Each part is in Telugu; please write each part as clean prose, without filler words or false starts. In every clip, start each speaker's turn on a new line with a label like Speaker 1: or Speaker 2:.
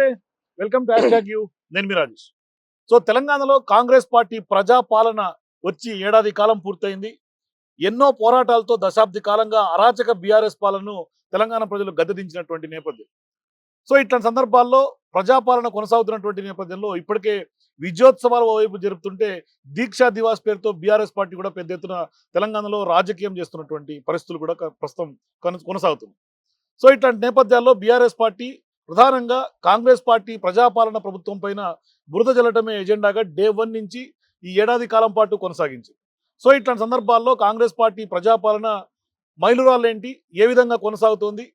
Speaker 1: నమస్తే. Welcome to you. నేను మీ రాజేష్. సో తెలంగాణలో కాంగ్రెస్ పార్టీ ప్రజాపాలన వచ్చి ఏడాది కాలం పూర్తయింది. ఎన్నో పోరాటాలతో దశాబ్ది కాలంగా అరాచక బీఆర్ఎస్ పాలనను తెలంగాణ ప్రజలు గద్దెదించినటువంటి నేపథ్యం. సో ఇట్లాంటి సందర్భాల్లో ప్రజాపాలన కొనసాగుతున్నటువంటి నేపథ్యంలో ఇప్పటికే విజయోత్సవాలు ఓవైపు జరుపుతుంటే దీక్షా దివాస్ పేరుతో బీఆర్ఎస్ పార్టీ కూడా పెద్ద ఎత్తున తెలంగాణలో రాజకీయం చేస్తున్నటువంటి పరిస్థితులు కూడా ప్రస్తుతం కొనసాగుతుంది. సో ఇట్లాంటి నేపథ్యాల్లో బీఆర్ఎస్ పార్టీ ప్రధానంగా కాంగ్రెస్ పార్టీ ప్రజాపాలన ప్రభుత్వం పైన బురద జల్లటమే ఎజెండాగా డే 1 నుంచి ఈ ఏడాది కాలం పాటు కొనసాగించింది. సో ఇట్లాంటి సందర్భాల్లో కాంగ్రెస్ పార్టీ ప్రజాపాలన మైలురాళ్ళేంటి, ఏ విధంగా కొనసాగుతోంది,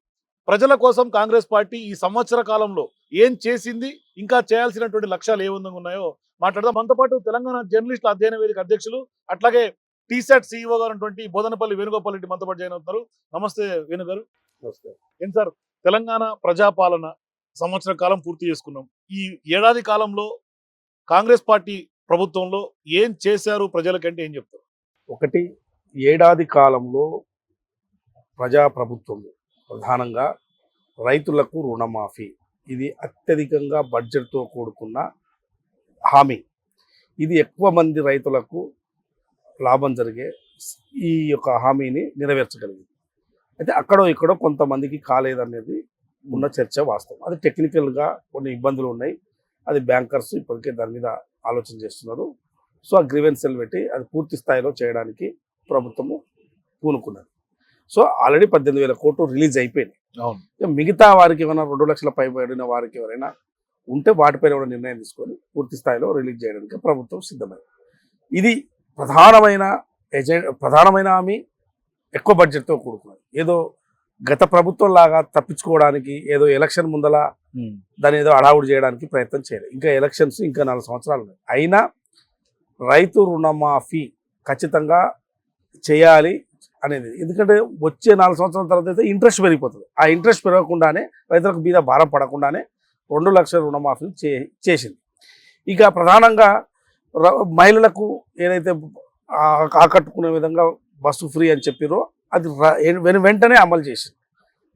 Speaker 1: ప్రజల కోసం కాంగ్రెస్ పార్టీ ఈ సంవత్సర కాలంలో ఏం చేసింది, ఇంకా చేయాల్సినటువంటి లక్ష్యాలు ఏ విధంగా ఉన్నాయో మాట్లాడదాం. మనతో పాటు తెలంగాణ జర్నలిస్టుల అధ్యయన వేదిక అధ్యక్షులు అట్లాగే టీసాట్ సిఇఓ గారు ఉన్నటువంటి బోధనపల్లి వేణుగోపాల్ రెడ్డి మనతో పాటు జాయిన్ అవుతున్నారు. నమస్తే వేణు గారు. ఏం సార్, తెలంగాణ ప్రజాపాలన సంవత్సర కాలం పూర్తి చేసుకున్నాం. ఈ ఏడాది కాలంలో కాంగ్రెస్ పార్టీ ప్రభుత్వంలో ఏం చేశారు ప్రజలకంటే ఏం చెప్తారు?
Speaker 2: ఒకటి, ఏడాది కాలంలో ప్రజాప్రభుత్వంలో ప్రధానంగా రైతులకు రుణమాఫీ, ఇది అత్యధికంగా బడ్జెట్తో కూడుకున్న హామీ. ఇది ఎక్కువ మంది రైతులకు లాభం జరిగే ఈ యొక్క హామీని నెరవేర్చగలిగింది. అయితే అక్కడో ఇక్కడో కొంతమందికి కాలేదనేది ఉన్న చర్చ వాస్తవం. అది టెక్నికల్గా కొన్ని ఇబ్బందులు ఉన్నాయి. అది బ్యాంకర్స్ ఇప్పటికే దాని మీద ఆలోచన చేస్తున్నారు. సో ఆ గ్రీవెన్సెల్ పెట్టి అది పూర్తి స్థాయిలో చేయడానికి ప్రభుత్వము పూనుకున్నది. సో ఆల్రెడీ 18,000 కోట్లు రిలీజ్ అయిపోయినాయి. మిగతా వారికి ఏమైనా 2 లక్షల పైబడిన వారికి ఎవరైనా ఉంటే వాటిపైన కూడా నిర్ణయం తీసుకొని పూర్తి స్థాయిలో రిలీజ్ చేయడానికి ప్రభుత్వం సిద్ధమైంది. ఇది ప్రధానమైన హామీ, ఎక్కువ బడ్జెట్తో కూడుకున్నది. ఏదో గత ప్రభుత్వం లాగా తప్పించుకోవడానికి ఏదో ఎలక్షన్ ముందల దాన్ని ఏదో అడావుడు చేయడానికి ప్రయత్నం చేయలేదు. ఇంకా ఎలక్షన్స్ ఇంకా 4 సంవత్సరాలు ఉన్నాయి. అయినా రైతు రుణమాఫీ ఖచ్చితంగా చేయాలి అనేది. ఎందుకంటే వచ్చే 4 సంవత్సరాల తర్వాత అయితే ఇంట్రెస్ట్ పెరిగిపోతుంది. ఆ ఇంట్రెస్ట్ పెరగకుండానే రైతులకు మీద భారం పడకుండానే 2 లక్షల రుణమాఫీ చేసింది. ఇక ప్రధానంగా మహిళలకు ఏదైతే ఆకట్టుకునే విధంగా బస్సు ఫ్రీ అని చెప్పిరో అది వెంటనే అమలు చేసింది.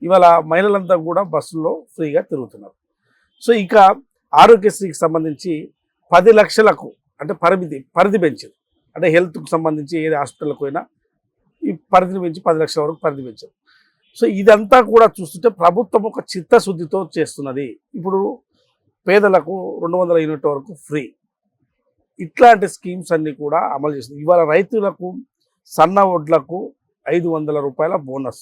Speaker 2: ఇవాళ మహిళలంతా కూడా బస్సుల్లో ఫ్రీగా తిరుగుతున్నారు. సో ఇక ఆరోగ్యశ్రీకి సంబంధించి 10 లక్షలకు అంటే పరిధి పెంచింది. అంటే హెల్త్కు సంబంధించి ఏది హాస్పిటల్కి పోయినా ఈ పరిధిని పెంచి 10 లక్షల వరకు పరిధి పెంచారు. సో ఇదంతా కూడా చూస్తుంటే ప్రభుత్వం ఒక చిత్తశుద్ధితో చేస్తున్నది. ఇప్పుడు పేదలకు 200 యూనిట్ వరకు ఫ్రీ, ఇట్లాంటి స్కీమ్స్ అన్నీ కూడా అమలు చేస్తుంది. ఇవాళ రైతులకు సన్న వడ్లకు 500 రూపాయల బోనస్.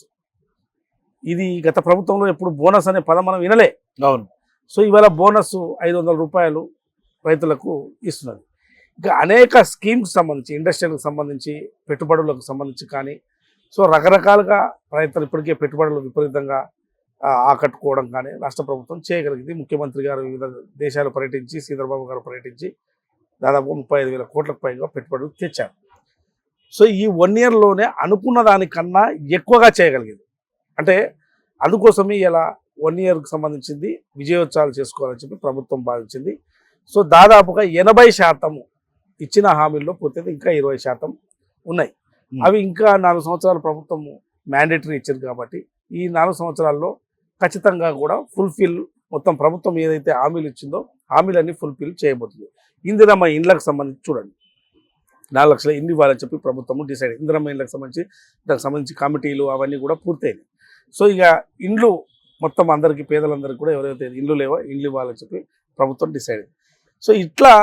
Speaker 2: ఇది గత ప్రభుత్వంలో ఎప్పుడు బోనస్ అనే పదం మనం వినలే.
Speaker 1: అవును.
Speaker 2: సో ఇవాళ బోనస్ 500 రూపాయలు రైతులకు ఇస్తున్నది. ఇంకా అనేక స్కీమ్స్ సంబంధించి, ఇండస్ట్రీలకు సంబంధించి, పెట్టుబడులకు సంబంధించి కానీ సో రకరకాలుగా రైతులు ఇప్పటికే పెట్టుబడులు విపరీతంగా ఆకట్టుకోవడం కానీ రాష్ట్ర ప్రభుత్వం చేయగలిగింది. ముఖ్యమంత్రి గారు వివిధ దేశాలు పర్యటించి, శ్రీధర్బాబు గారు పర్యటించి దాదాపు 35,000 కోట్లకు పైగా పెట్టుబడులు తెచ్చారు. సో ఈ 1 ఇయర్లోనే అనుకున్న దానికన్నా ఎక్కువగా చేయగలిగింది. అంటే అందుకోసమే ఇలా 1 ఇయర్కి సంబంధించింది విజయోత్సవాలు చేసుకోవాలని చెప్పి ప్రభుత్వం భావించింది. సో దాదాపుగా 80% ఇచ్చిన హామీల్లో పూర్తయితే ఇంకా 20% ఉన్నాయి. అవి ఇంకా 4 సంవత్సరాలు ప్రభుత్వం మ్యాండేటరీ ఇచ్చింది కాబట్టి ఈ 4 సంవత్సరాల్లో ఖచ్చితంగా కూడా మొత్తం ప్రభుత్వం ఏదైతే హామీలు ఇచ్చిందో హామీలన్నీ ఫుల్ఫిల్ చేయబోతుంది. ఇందిరమ్మ ఇండ్లకు సంబంధించి చూడండి, 4 లక్షల ఇండ్లు ఇవ్వాలని చెప్పి ప్రభుత్వము డిసైడ్. ఇందిరమ్మ ఇండ్లకు సంబంధించి దానికి సంబంధించి కమిటీలు అవన్నీ కూడా పూర్తయినాయి. సో ఇక ఇండ్లు మొత్తం అందరికీ, పేదలందరికీ కూడా ఎవరైతే ఇండ్లు లేవో ఇండ్లు ఇవ్వాలని చెప్పి ప్రభుత్వం డిసైడ్ అయింది. సో ఇట్లా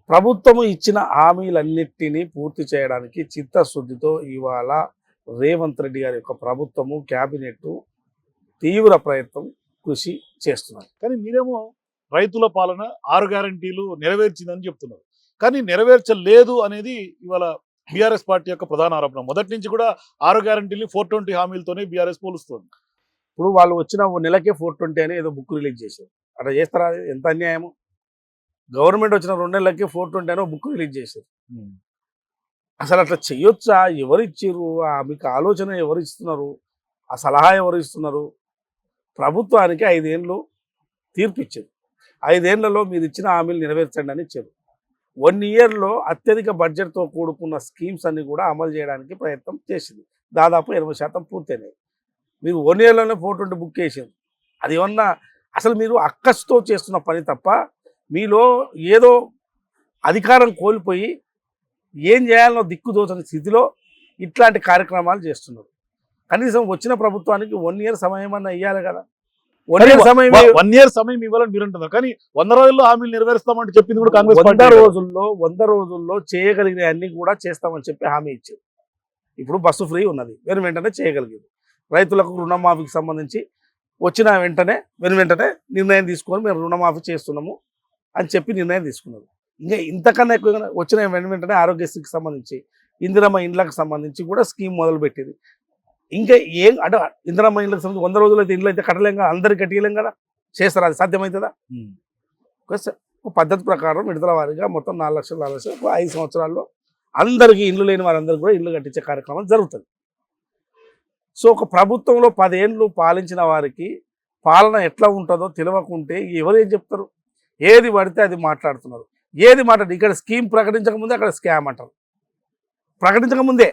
Speaker 2: ప్రభుత్వము ఇచ్చిన హామీలన్నిటినీ పూర్తి చేయడానికి చిత్తశుద్ధితో ఇవాళ రేవంత్ రెడ్డి గారి యొక్క ప్రభుత్వము, క్యాబినెట్ తీవ్ర ప్రయత్నం, కృషి చేస్తున్నారు.
Speaker 1: కానీ మీరేమో రైతుల పాలన 6 గ్యారంటీలు నెరవేర్చిందని చెప్తున్నారు. కానీ నెరవేర్చలేదు అనేది ఇవాళ బీఆర్ఎస్ పార్టీ యొక్క ప్రధాన ఆరోపణ. మొదటి నుంచి కూడా 6 గ్యారంటీలు 420 హామీలతోనే బీఆర్ఎస్ పోలుస్తుంది.
Speaker 2: ఇప్పుడు వాళ్ళు వచ్చిన నెలకే 420 అని ఏదో బుక్ రిలీజ్ చేశారు. అట్లా చేస్తారా? ఎంత అన్యాయము. గవర్నమెంట్ వచ్చిన 2 నెలలకే 420 అని బుక్ రిలీజ్ చేశారు. అసలు అట్లా చెయ్యొచ్చా? ఎవరు ఇచ్చారు? మీకు ఆలోచన ఎవరు ఇస్తున్నారు? ఆ సలహా ఎవరు ఇస్తున్నారు? ప్రభుత్వానికి 5 ఏళ్ళు తీర్పు ఇచ్చారు. 5 ఏళ్లలో మీరు ఇచ్చిన హామీలు నెరవేర్చండి అని ఇచ్చారు. 1 ఇయర్లో అత్యధిక బడ్జెట్తో కూడుకున్న స్కీమ్స్ అన్ని కూడా అమలు చేయడానికి ప్రయత్నం చేసింది. దాదాపు 80% పూర్తయినాయి. మీరు 1 ఇయర్లోనే 420 బుక్ చేసింది. అది ఏమన్నా అసలు మీరు అక్కస్తో చేస్తున్న పని తప్ప మీలో ఏదో అధికారం కోల్పోయి ఏం చేయాలనో దిక్కుదోచని స్థితిలో ఇట్లాంటి కార్యక్రమాలు చేస్తున్నారు. కనీసం వచ్చిన ప్రభుత్వానికి 1 year సమయం అన్న ఇవ్వాలి కదా. 1 year సమయం
Speaker 1: 1 year సమయం ఇవ్వాలని మీరు అంటున్నారు. కానీ 100 రోజుల్లో హామీలు నెరవేరుస్తామంటే చెప్పింది కూడా కాంగ్రెస్
Speaker 2: 100 రోజుల్లో చేయగలిగిన అన్ని కూడా చేస్తామని చెప్పి హామీ ఇచ్చారు. ఇప్పుడు బస్సు ఫ్రీ ఉన్నది, వెంటనే చేయగలిగింది. రైతులకు రుణమాఫీకి సంబంధించి వచ్చిన వెంటనే నిర్ణయం తీసుకొని మేము రుణమాఫీ చేస్తున్నాము అని చెప్పి నిర్ణయం తీసుకున్నారు. ఇంకా ఇంతకన్నా ఎక్కువగా వచ్చిన వెంటనే ఆరోగ్యశ్రీకి సంబంధించి, ఇందిరమ్మ ఇండ్లకు సంబంధించి కూడా స్కీమ్ మొదలుపెట్టింది. ఇంకా ఏం అంటే ఇందిరమ్మ ఇండ్లకు సంబంధించి 100 రోజులు అయితే ఇండ్లు అయితే కట్టలేం కదా, అందరికి కట్టలేం కదా, చేస్తారు. అది సాధ్యమవుతుందా? ఒక పద్ధతి ప్రకారం విడుదల వారీగా మొత్తం 4 లక్షలు 5 సంవత్సరాల్లో అందరికీ ఇండ్లు లేని వారందరికీ కూడా ఇల్లు కట్టించే కార్యక్రమం జరుగుతుంది. సో ఒక ప్రభుత్వంలో 10 ఏళ్ళు పాలించిన వారికి పాలన ఎట్లా ఉంటుందో తెలియకుంటే ఎవరు ఏం చెప్తారు? ఏది పడితే అది మాట్లాడుతున్నారు. ఇక్కడ స్కీమ్ ప్రకటించకముందే అక్కడ స్కామ్ అంటారు, ప్రకటించకముందే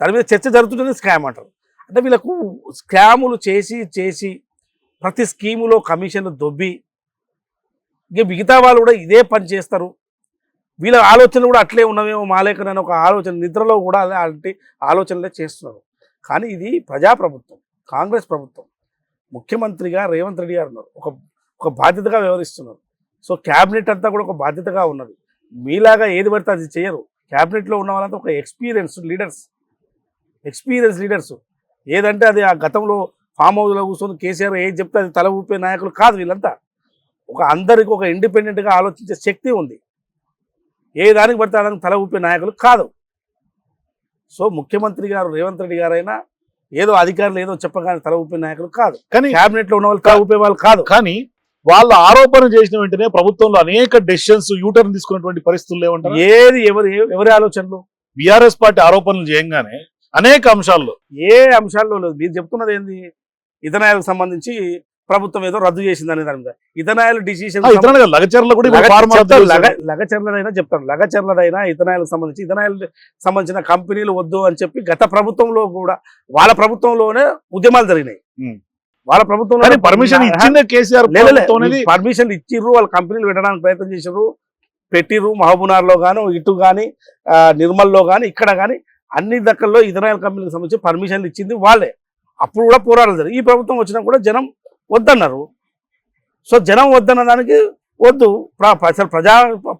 Speaker 2: దాని మీద చర్చ జరుగుతుంటే స్కామ్ అంటారు. అంటే వీళ్ళకు స్కాములు చేసి ప్రతి స్కీములో కమిషన్లు దొబ్బి ఇక మిగతా వాళ్ళు కూడా ఇదే పని చేస్తారు. వీళ్ళ ఆలోచనలు కూడా అట్లే ఉన్నవేమో మాలేకనని ఒక ఆలోచన, నిద్రలో కూడా అలాంటి ఆలోచనలే చేస్తున్నారు. కానీ ఇది ప్రజాప్రభుత్వం, కాంగ్రెస్ ప్రభుత్వం. ముఖ్యమంత్రిగా రేవంత్ రెడ్డి గారు ఉన్నారు, ఒక బాధ్యతగా వ్యవహరిస్తున్నారు. సో క్యాబినెట్ అంతా కూడా ఒక బాధ్యతగా ఉన్నది. మీలాగా ఏది పడితే అది చేయరు. క్యాబినెట్లో ఉన్న వాళ్ళంతా ఒక ఎక్స్పీరియన్స్ లీడర్స్. ఏదంటే అది ఆ గతంలో ఫామ్ హౌస్లో కూర్చొని కేసీఆర్ ఏది చెప్తే అది తల ఊపే నాయకులు కాదు. వీళ్ళంతా అందరికీ ఒక ఇండిపెండెంట్గా ఆలోచించే శక్తి ఉంది. ఏ దానికి పడితే దానికి తల ఊపే నాయకులు కాదు. సో ముఖ్యమంత్రి గారు రేవంత్ రెడ్డి గారైనా ఏదో అధికారులు ఏదో చెప్పగానే తల ఊపే నాయకులు కాదు.
Speaker 1: కానీ
Speaker 2: క్యాబినెట్లో ఉన్న వాళ్ళు తల ఊపే వాళ్ళు కాదు.
Speaker 1: కానీ వాళ్ళ ఆరోపణ చేసిన వెంటనే ప్రభుత్వంలో అనేక డెసిషన్స్ యూటర్న్ తీసుకున్నటువంటి పరిస్థితులు ఏమంటారు?
Speaker 2: ఏది ఎవరి ఆలోచనలు?
Speaker 1: బీఆర్ఎస్ పార్టీ ఆరోపణలు చేయంగానే అనేక అంశాల్లో,
Speaker 2: ఏ అంశాల్లో లేదు. మీరు చెప్తున్నది ఏంది? ఇథనాయిల్కి సంబంధించి ప్రభుత్వం ఏదో రద్దు చేసింది అనే దాని మీద ఇథనాయిల్ డిసిషన్ లగచర్లదైనా చెప్తాను. లగచర్లదైనా ఇథనాయిల్కి సంబంధించిన కంపెనీలు వద్దు అని చెప్పి గత ప్రభుత్వంలో కూడా వాళ్ళ ప్రభుత్వంలోనే ఉద్యమాలు జరిగినాయి. వాళ్ళ ప్రభుత్వంలో
Speaker 1: పర్మిషన్ ఇచ్చిందే కేసీఆర్.
Speaker 2: పర్మిషన్ ఇచ్చిర్రు, వాళ్ళ కంపెనీలు పెట్టడానికి ప్రయత్నం చేసారు, పెట్టిర్రు. మహబూబ్నగర్లో కానీ ఇటు కానీ నిర్మల్లో కానీ ఇక్కడ కానీ అన్ని దక్కల్లో ఇథనాయిల్ కంపెనీకి సంబంధించి పర్మిషన్లు ఇచ్చింది వాళ్ళే. అప్పుడు కూడా పోరాటాలు జరిగింది. ఈ ప్రభుత్వం వచ్చినా కూడా జనం వద్దన్నారు. సో జనం వద్దన్న దానికి వద్దు, అసలు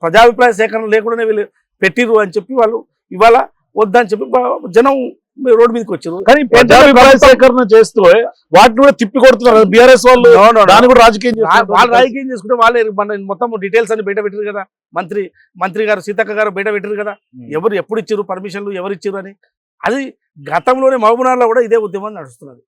Speaker 2: ప్రజాభిప్రాయ సేకరణ లేకుండానే వీళ్ళు పెట్టిర్రు అని చెప్పి వాళ్ళు ఇవాళ వద్దని చెప్పి జనం రోడ్డు మీదకి వచ్చారు.
Speaker 1: కానీ ప్రజాభిప్రాయ సేకరణ చేస్తూ వాటిని కూడా తిప్పి కొడుతున్నారు బీఆర్ఎస్ వాళ్ళు. దాన్ని కూడా
Speaker 2: రాజకీయం చేసుకుంటే వాళ్ళే మొత్తం డీటెయిల్స్ అన్ని బయట పెట్టారు కదా. మంత్రి గారు సీతక్క గారు బయట పెట్టారు కదా, ఎవరు ఎప్పుడు ఇచ్చారు పర్మిషన్లు, ఎవరు ఇచ్చారు అని. అది గతంలోనే మహబూబ్నగర్లో కూడా ఇదే ఉద్యమం నడుస్తున్నది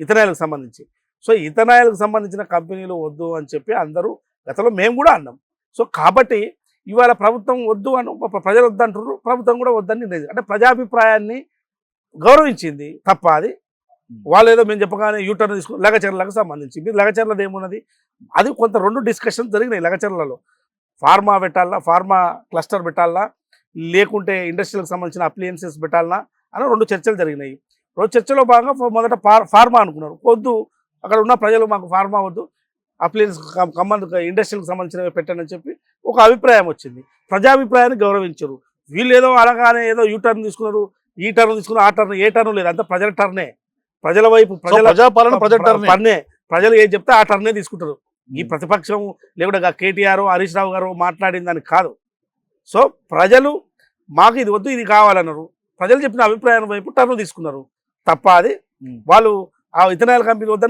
Speaker 2: ఇథనాయిల్కి సంబంధించి. సో ఇథనాయిల్కి సంబంధించిన కంపెనీలు వద్దు అని చెప్పి అందరూ గతంలో మేము కూడా అన్నాం. సో కాబట్టి ఇవాళ ప్రభుత్వం వద్దు అని ప్రజలు వద్దంటారు, ప్రభుత్వం కూడా వద్దని నిర్ణయించారు. అంటే ప్రజాభిప్రాయాన్ని గౌరవించింది తప్ప అది వాళ్ళు ఏదో మేము చెప్పగానే యూటర్న్ తీసుకుని లగచర్లకు సంబంధించి. మీరు లగచర్లది ఏమున్నది? అది కొంత 2 డిస్కషన్స్ జరిగినాయి లగచర్లలో. ఫార్మా పెట్టాలా, ఫార్మా క్లస్టర్ పెట్టాలా, లేకుంటే ఇండస్ట్రీలకు సంబంధించిన అప్లియన్సెస్ పెట్టాలనా అని 2 చర్చలు జరిగినాయి. 2 చర్చలో భాగంగా మొదట ఫార్మా అనుకున్నారు. వద్దు, అక్కడ ఉన్న ప్రజలు మాకు ఫార్మా వద్దు, అప్లియన్స్ ఇండస్ట్రీలకు సంబంధించినవి పెట్టండి అని చెప్పి ఒక అభిప్రాయం వచ్చింది. ప్రజాభిప్రాయాన్ని గౌరవించరు. వీళ్ళు ఏదో అనగానే ఏదో యూటర్న్ తీసుకున్నారు, ఈ టర్న్ తీసుకున్నారు, ఆ టర్న్, ఏ టర్న్ లేదు, అంతా ప్రజల టర్నే. ప్రజల వైపు ప్రజలు ఏం చెప్తే ఆ టర్నే తీసుకుంటారు. ఈ ప్రతిపక్షం లేకుండా కేటీఆర్ హరీష్ రావు గారు మాట్లాడిన దానికి కాదు. సో ప్రజలు మాకు ఇది వద్దు ఇది కావాలన్నారు. ప్రజలు చెప్పిన అభిప్రాయం వైపు టర్న్ తీసుకున్నారు తప్ప అది వాళ్ళు ఆ ఇథనాయిల్ కంపెనీ వద్దు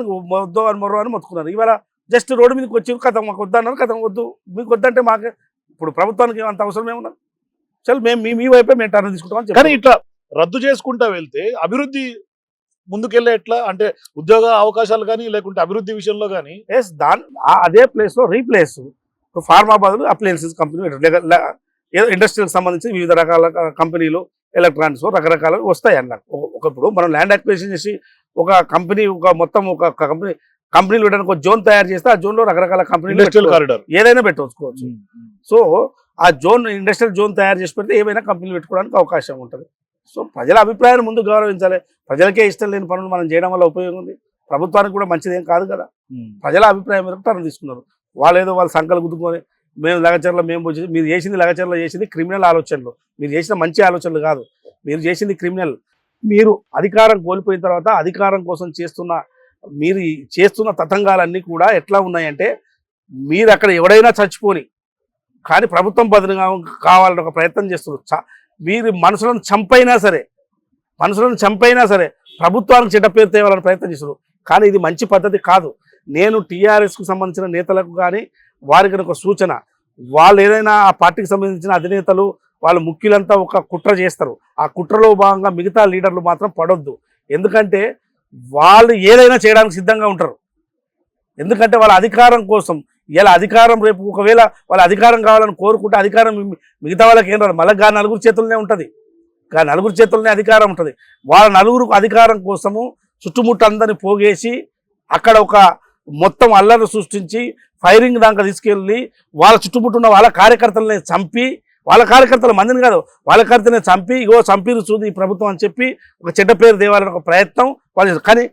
Speaker 2: అని మరో అని మొత్తుకున్నారు. ఇవాళ జస్ట్ రోడ్డు మీదకి వచ్చి కథ మాకు వద్దన్నారు, కథ వద్దు, మీకు వద్దంటే మాకు ఇప్పుడు ప్రభుత్వానికి అంత అవసరం ఏమున్నది? చల్ మేము మీ వైపే మేము టర్న్ తీసుకుంటాం.
Speaker 1: కానీ ఇట్లా రద్దు చేసుకుంటా వెళ్తే అభివృద్ధి ముందుకెళ్ళే ఎట్లా అంటే ఉద్యోగ అవకాశాలు కానీ లేకుంటే అభివృద్ధి విషయంలో కానీ
Speaker 2: అదే ప్లేస్లో రీప్లేస్ ఫార్మా బదులు అప్లయన్సెస్ కంపెనీ ఇండస్ట్రీకి సంబంధించి వివిధ రకాల కంపెనీలు ఎలక్ట్రానిక్స్ రకరకాల వస్తాయి అన్న. ఒకప్పుడు మనం ల్యాండ్ అక్విజిషన్ చేసి ఒక కంపెనీ ఒక కంపెనీలు పెట్టడానికి ఒక జోన్ తయారు చేస్తే ఆ జోన్లో రకరకాల కంపెనీలు ఏదైనా పెట్టుకోవచ్చు. సో ఆ జోన్ ఇండస్ట్రియల్ జోన్ తయారు చేసి పెడితే ఏమైనా కంపెనీలు పెట్టుకోవడానికి అవకాశం ఉంటుంది. సో ప్రజల అభిప్రాయాన్ని ముందు గౌరవించాలి. ప్రజలకే ఇష్టం లేని పనులు మనం చేయడం వల్ల ఉపయోగం ఉంది. ప్రభుత్వానికి కూడా మంచిదేం కాదు కదా. ప్రజల అభిప్రాయం మేరకు టర్న్ తీసుకున్నారు. వాళ్ళు ఏదో వాళ్ళ సంకలు గుద్దుకొని మేము లగచర్ల మేము వచ్చి మీరు చేసింది లగచర్ల చేసింది క్రిమినల్ ఆలోచనలు, మీరు చేసిన మంచి ఆలోచనలు కాదు, మీరు చేసింది క్రిమినల్. మీరు అధికారం కోల్పోయిన తర్వాత అధికారం కోసం మీరు చేస్తున్న తతంగాలన్నీ కూడా ఎట్లా ఉన్నాయంటే, మీరు అక్కడ ఎవడైనా చచ్చిపోని కానీ ప్రభుత్వం బదులుగా కావాలని ఒక ప్రయత్నం చేస్తున్నారు. మీరు మనుషులను చంపైనా సరే ప్రభుత్వానికి చెడ్డ పేరు తేవాలని ప్రయత్నం చేస్తున్నారు. కానీ ఇది మంచి పద్ధతి కాదు. నేను టీఆర్ఎస్కు సంబంధించిన నేతలకు కానీ వారికి ఒక సూచన, వాళ్ళు ఏదైనా ఆ పార్టీకి సంబంధించిన అధినేతలు వాళ్ళ ముఖ్యులంతా ఒక కుట్ర చేస్తారు. ఆ కుట్రలో భాగంగా మిగతా లీడర్లు మాత్రం పడొద్దు. ఎందుకంటే వాళ్ళు ఏదైనా చేయడానికి సిద్ధంగా ఉంటారు. ఎందుకంటే వాళ్ళ అధికారం కోసం ఇలా అధికారం రేపు ఒకవేళ వాళ్ళ అధికారం కావాలని కోరుకుంటే అధికారం మిగతా వాళ్ళకి ఏం రాదు, మళ్ళీ నలుగురు చేతుల్లోనే ఉంటుంది. నలుగురు చేతుల్లోనే అధికారం ఉంటుంది. వాళ్ళ నలుగురు అధికారం కోసము చుట్టుముట్టు అందరిని పోగేసి అక్కడ ఒక మొత్తం అల్లరి సృష్టించి ఫైరింగ్ దాకా తీసుకెళ్ళి వాళ్ళ చుట్టుముట్టున్న వాళ్ళ కార్యకర్తలని చంపి, వాళ్ళ కార్యకర్తల మందిని కాదు వాళ్ళ కార్యకర్తలని చంపి ఇగో చంపిరు చూది ఈ ప్రభుత్వం అని చెప్పి ఒక చెడ్డ పేరు దేవాలని ఒక ప్రయత్నం వాళ్ళు చేస్తారు. కానీ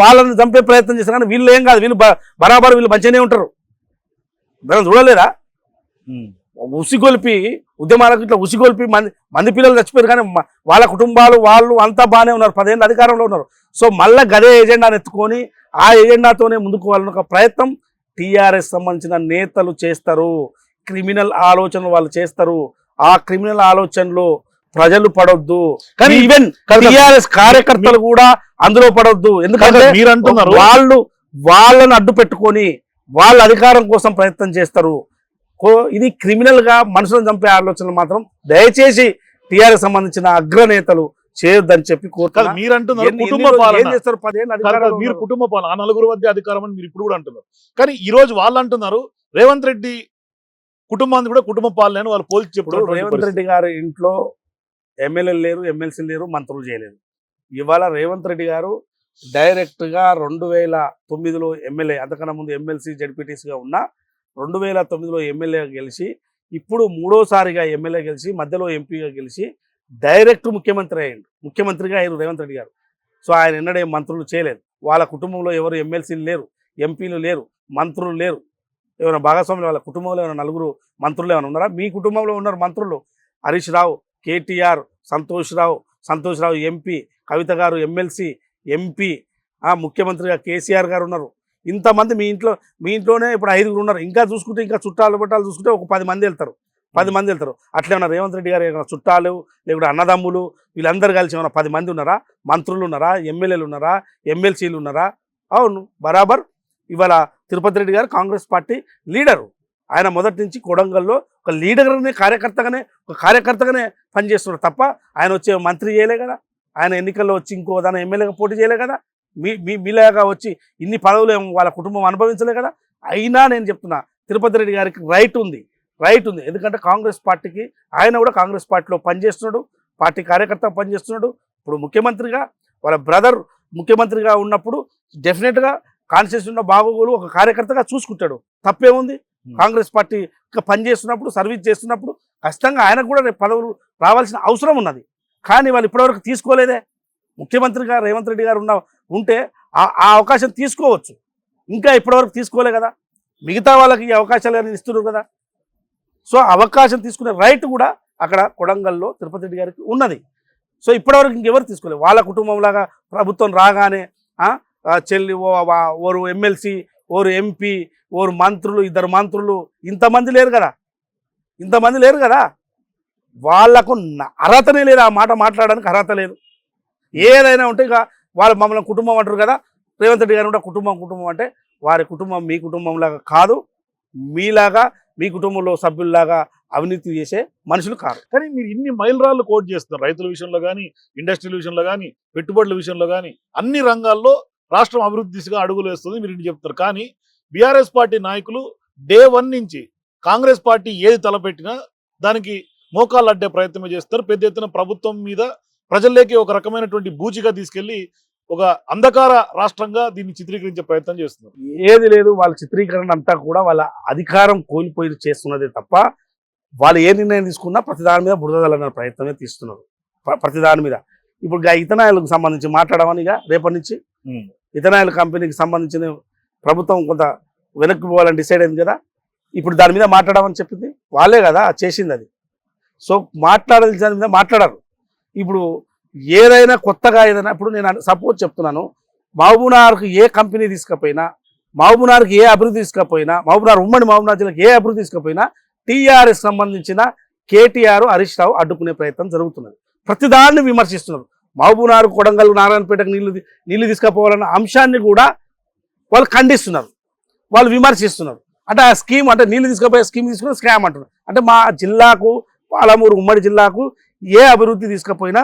Speaker 2: వాళ్ళని చంపే ప్రయత్నం చేస్తారు. కానీ వీళ్ళు ఏం కాదు, వీళ్ళు బరాబర్ వీళ్ళు మంచిగానే ఉంటారు. మనం చూడలేదా ఉసిగొల్పి ఉద్యమాలకు ఇట్లా ఉసిగొల్పి మంది పిల్లలు చచ్చిపోయారు. కానీ వాళ్ళ కుటుంబాలు వాళ్ళు అంతా బాగానే ఉన్నారు, 10 ఏళ్ళు అధికారంలో ఉన్నారు. సో మళ్ళీ గదే ఎజెండాను ఎత్తుకొని ఆ ఎజెండాతోనే ముందుకు వాళ్ళని ఒక ప్రయత్నం టీఆర్ఎస్ సంబంధించిన నేతలు చేస్తారు. క్రిమినల్ ఆలోచనలు వాళ్ళు చేస్తారు. ఆ క్రిమినల్ ఆలోచనలో ప్రజలు పడొద్దు. కానీ ఈవెన్ టీఆర్ఎస్ కార్యకర్తలు కూడా అందులో పడొద్దు. ఎందుకంటే
Speaker 1: మీరు అంటున్నారు
Speaker 2: వాళ్ళని అడ్డు పెట్టుకొని వాళ్ళ అధికారం కోసం ప్రయత్నం చేస్తారు. ఇది క్రిమినల్ గా మనుషులను చంపే ఆలోచనలు మాత్రం దయచేసి టీఆర్ఎస్ సంబంధించిన అగ్రనేతలు చేయొద్దని చెప్పి కోరుతారు.
Speaker 1: మీరు అంటున్నారు కుటుంబ పాలన,
Speaker 2: ఏం చేస్తారు 10 ఏళ్ళు అధికారంలో
Speaker 1: మీరు కుటుంబ పాలన, ఆ నలుగురు మధ్య అధికారం అని మీరు ఇప్పుడు కూడా అంటున్నారు. కానీ ఈ రోజు వాళ్ళు అంటున్నారు రేవంత్ రెడ్డి కుటుంబాన్ని కూడా కుటుంబ పాలన అని వాళ్ళు పోల్చి చెప్పుడు.
Speaker 2: రేవంత్ రెడ్డి గారి ఇంట్లో ఎమ్మెల్యేలు లేరు, ఎమ్మెల్సీలు లేరు, మంత్రులు చేయలేదు. ఇవాళ రేవంత్ రెడ్డి గారు డైరెక్ట్గా 2009లో ఎమ్మెల్యే, అంతకన్నా ముందు ఎమ్మెల్సీ జడ్పీటీసీగా ఉన్న 2009లో ఎమ్మెల్యే గెలిచి ఇప్పుడు 3వసారిగా ఎమ్మెల్యే గెలిచి మధ్యలో ఎంపీగా గెలిచి డైరెక్ట్ ముఖ్యమంత్రిగా అయ్యారు రేవంత్ రెడ్డి గారు. సో ఆయన ఎన్నడే మంత్రులు చేయలేదు. వాళ్ళ కుటుంబంలో ఎవరు ఎమ్మెల్సీలు లేరు, ఎంపీలు లేరు, మంత్రులు లేరు. ఏమైనా భాగస్వాములు వాళ్ళ కుటుంబంలో ఏమైనా 4 మంత్రులు ఏమైనా ఉన్నారా? మీ కుటుంబంలో ఉన్నారు మంత్రులు. హరీష్ రావు, కేటీఆర్, సంతోష్ రావు ఎంపీ, కవిత గారు ఎమ్మెల్సీ, ఎంపీ, ముఖ్యమంత్రిగా కేసీఆర్ గారు ఉన్నారు. ఇంతమంది మీ ఇంట్లోనే ఇప్పుడు 5గురు ఉన్నారు. ఇంకా చూసుకుంటే ఇంకా చుట్టాలు చూసుకుంటే ఒక 10 మంది వెళ్తారు. అట్లా ఏమన్నా రేవంత్ రెడ్డి గారు ఏమైనా చుట్టాలు లేకుంటే అన్నదమ్ములు వీళ్ళందరూ కలిసి ఏమైనా 10 మంది ఉన్నారా? మంత్రులు ఉన్నారా? ఎమ్మెల్యేలు ఉన్నారా? ఎమ్మెల్సీలు ఉన్నారా? అవును, బరాబర్. ఇవాళ తిరుపతి రెడ్డి గారు కాంగ్రెస్ పార్టీ లీడరు. ఆయన మొదటి నుంచి కొడంగల్లో ఒక లీడర్గానే కార్యకర్తగానే పనిచేస్తున్నారు తప్ప ఆయన వచ్చే మంత్రి చేయలే కదా. ఆయన ఎన్నికల్లో వచ్చి ఇంకో దాని ఎమ్మెల్యేగా పోటీ చేయలే కదా. మీలాగా వచ్చి ఇన్ని పదవులు వాళ్ళ కుటుంబం అనుభవించలే కదా. అయినా నేను చెప్తున్నా తిరుపతి రెడ్డి గారికి రైట్ ఉంది. ఎందుకంటే కాంగ్రెస్ పార్టీకి ఆయన కూడా కాంగ్రెస్ పార్టీలో పనిచేస్తున్నాడు, పార్టీ కార్యకర్త పనిచేస్తున్నాడు. ఇప్పుడు ముఖ్యమంత్రిగా వాళ్ళ బ్రదర్ ముఖ్యమంత్రిగా ఉన్నప్పుడు డెఫినెట్గా కాన్స్టిట్యూషన్ ఉన్న బాగోగులు ఒక కార్యకర్తగా చూసుకుంటాడు. తప్పేముంది? కాంగ్రెస్ పార్టీ పనిచేస్తున్నప్పుడు సర్వీస్ చేస్తున్నప్పుడు ఖచ్చితంగా ఆయనకు కూడా పదవులు రావాల్సిన అవసరం ఉన్నది. కానీ వాళ్ళు ఇప్పటివరకు తీసుకోలేదే. ముఖ్యమంత్రిగా రేవంత్ రెడ్డి గారు ఉంటే ఆ అవకాశం తీసుకోవచ్చు. ఇంకా ఇప్పటివరకు తీసుకోలే కదా. మిగతా వాళ్ళకి ఈ అవకాశాలు ఇస్తున్నారు కదా. సో అవకాశం తీసుకునే రైట్ కూడా అక్కడ కొడంగల్లో తిరుపతి రెడ్డి గారికి ఉన్నది. సో ఇప్పటివరకు ఇంకెవరు తీసుకోలేదు. వాళ్ళ కుటుంబంలాగా ప్రభుత్వం రాగానే చెల్లి ఓరు ఎమ్మెల్సీ, ఓరు ఎంపీ, ఓరు మంత్రులు, 2 మంత్రులు, ఇంతమంది లేరు కదా. వాళ్లకు అర్హతనే లేదు. ఆ మాట మాట్లాడడానికి అర్హత లేదు. ఏదైనా ఉంటే ఇక వాళ్ళు మమ్మల్ని కుటుంబం అంటారు కదా. రేవంత్ రెడ్డి గారు కూడా కుటుంబం అంటే వారి కుటుంబం మీ కుటుంబంలాగా కాదు. మీలాగా మీ కుటుంబంలో సభ్యుల్లాగా అవినీతి చేసే మనుషులు కాదు.
Speaker 1: కానీ మీరు ఇన్ని మైలురాళ్ళు కోట్ చేస్తున్నారు. రైతుల విషయంలో కానీ, ఇండస్ట్రియల్ విషయంలో కానీ, పెట్టుబడుల విషయంలో కానీ, అన్ని రంగాల్లో రాష్ట్రం అభివృద్ధి దిశగా అడుగులు వేస్తుంది మీరు ఇన్ని చెప్తారు. కానీ బీఆర్ఎస్ పార్టీ నాయకులు డే 1 నుంచి కాంగ్రెస్ పార్టీ ఏది తలపెట్టినా దానికి మోకాళ్ళు అడ్డే ప్రయత్నమే చేస్తారు. పెద్ద ఎత్తున ప్రభుత్వం మీద ప్రజల్లోకి ఒక రకమైనటువంటి బూచిగా తీసుకెళ్లి ఒక అంధకార రాష్ట్రంగా దీన్ని చిత్రీకరించే ప్రయత్నం చేస్తున్నారు.
Speaker 2: ఏది లేదు, వాళ్ళ చిత్రీకరణ అంతా కూడా వాళ్ళ అధికారం కోల్పోయి చేస్తున్నదే తప్ప వాళ్ళు ఏ నిర్ణయం తీసుకున్నా ప్రతి దాని మీద బురదలన్న ప్రయత్నమే తీస్తున్నారు. ప్రతి దాని మీద ఇప్పుడు ఇథనాయిల్కు సంబంధించి మాట్లాడమని ఇక రేపటి నుంచి ఇథనాయిల్ కంపెనీకి సంబంధించిన ప్రభుత్వం కొంత వెనక్కి పోవాలని డిసైడ్ అయింది కదా, ఇప్పుడు దాని మీద మాట్లాడమని చెప్పింది వాళ్ళే కదా చేసింది అది. సో మాట్లాడాలి దాని మీద మాట్లాడారు. ఇప్పుడు ఏదైనా కొత్తగా ఏదైనా ఇప్పుడు నేను సపోజ్ చెప్తున్నాను, మహబూబ్నగర్కి ఏ కంపెనీ తీసుకపోయినా, మహబూబ్నగర్కి ఏ అభివృద్ధి తీసుకపోయినా, ఉమ్మడి మహబూబ్నగర్ జిల్లాకి ఏ అభివృద్ధి తీసుకపోయినా టీఆర్ఎస్ సంబంధించిన కేటీఆర్ హరీష్ రావు అడ్డుకునే ప్రయత్నం జరుగుతున్నది. ప్రతిదాన్ని విమర్శిస్తున్నారు. మహబూబ్నగర్, కొడంగల్, నారాయణపేటకు నీళ్లు తీసుకుపోవాలన్న అంశాన్ని కూడా వాళ్ళు ఖండిస్తున్నారు, వాళ్ళు విమర్శిస్తున్నారు. అంటే ఆ స్కీమ్ అంటే నీళ్లు తీసుకుపోయే స్కీమ్ తీసుకుని స్కామ్ అంటున్నారు. అంటే మా జిల్లాకు, పాలమూరు ఉమ్మడి జిల్లాకు ఏ అభివృద్ధి తీసుకుపోయినా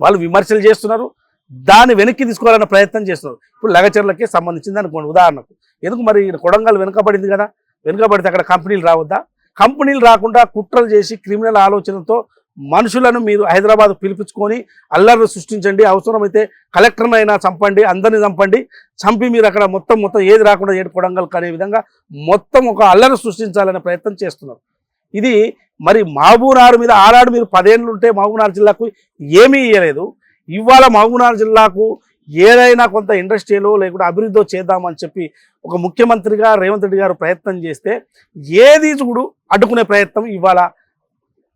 Speaker 2: వాళ్ళు విమర్శలు చేస్తున్నారు, దాన్ని వెనక్కి తీసుకోవాలన్న ప్రయత్నం చేస్తున్నారు. ఇప్పుడు లగచర్లకే సంబంధించింది అనుకోండి ఉదాహరణకు, ఎందుకు మరి కొడంగల్ వెనుకబడింది కదా, వెనుకబడితే అక్కడ కంపెనీలు రావద్దా? కంపెనీలు రాకుండా కుట్రలు చేసి క్రిమినల్ ఆలోచనతో మనుషులను మీరు హైదరాబాద్ పిలిపించుకొని అల్లర్లు సృష్టించండి, అవసరమైతే కలెక్టర్ని అయినా చంపండి, అందరినీ చంపి మీరు అక్కడ మొత్తం ఏది రాకుండా ఏడు కొడంగల్ అనే విధంగా మొత్తం ఒక అల్లరి సృష్టించాలనే ప్రయత్నం చేస్తున్నారు. ఇది మరి మహబూబ్నగర్ మీద ఆనాడు మీరు 10 ఏళ్ళు ఉంటే మహబూబ్నగర్ జిల్లాకు ఏమీ ఇవ్వలేదు. ఇవాళ మహబూబ్నగర్ జిల్లాకు ఏదైనా కొంత ఇండస్ట్రీలో లేకుంటే అభివృద్ధి చేద్దామని చెప్పి ఒక ముఖ్యమంత్రిగా రేవంత్ రెడ్డి గారు ప్రయత్నం చేస్తే ఏది చూడు అడ్డుకునే ప్రయత్నం ఇవాళ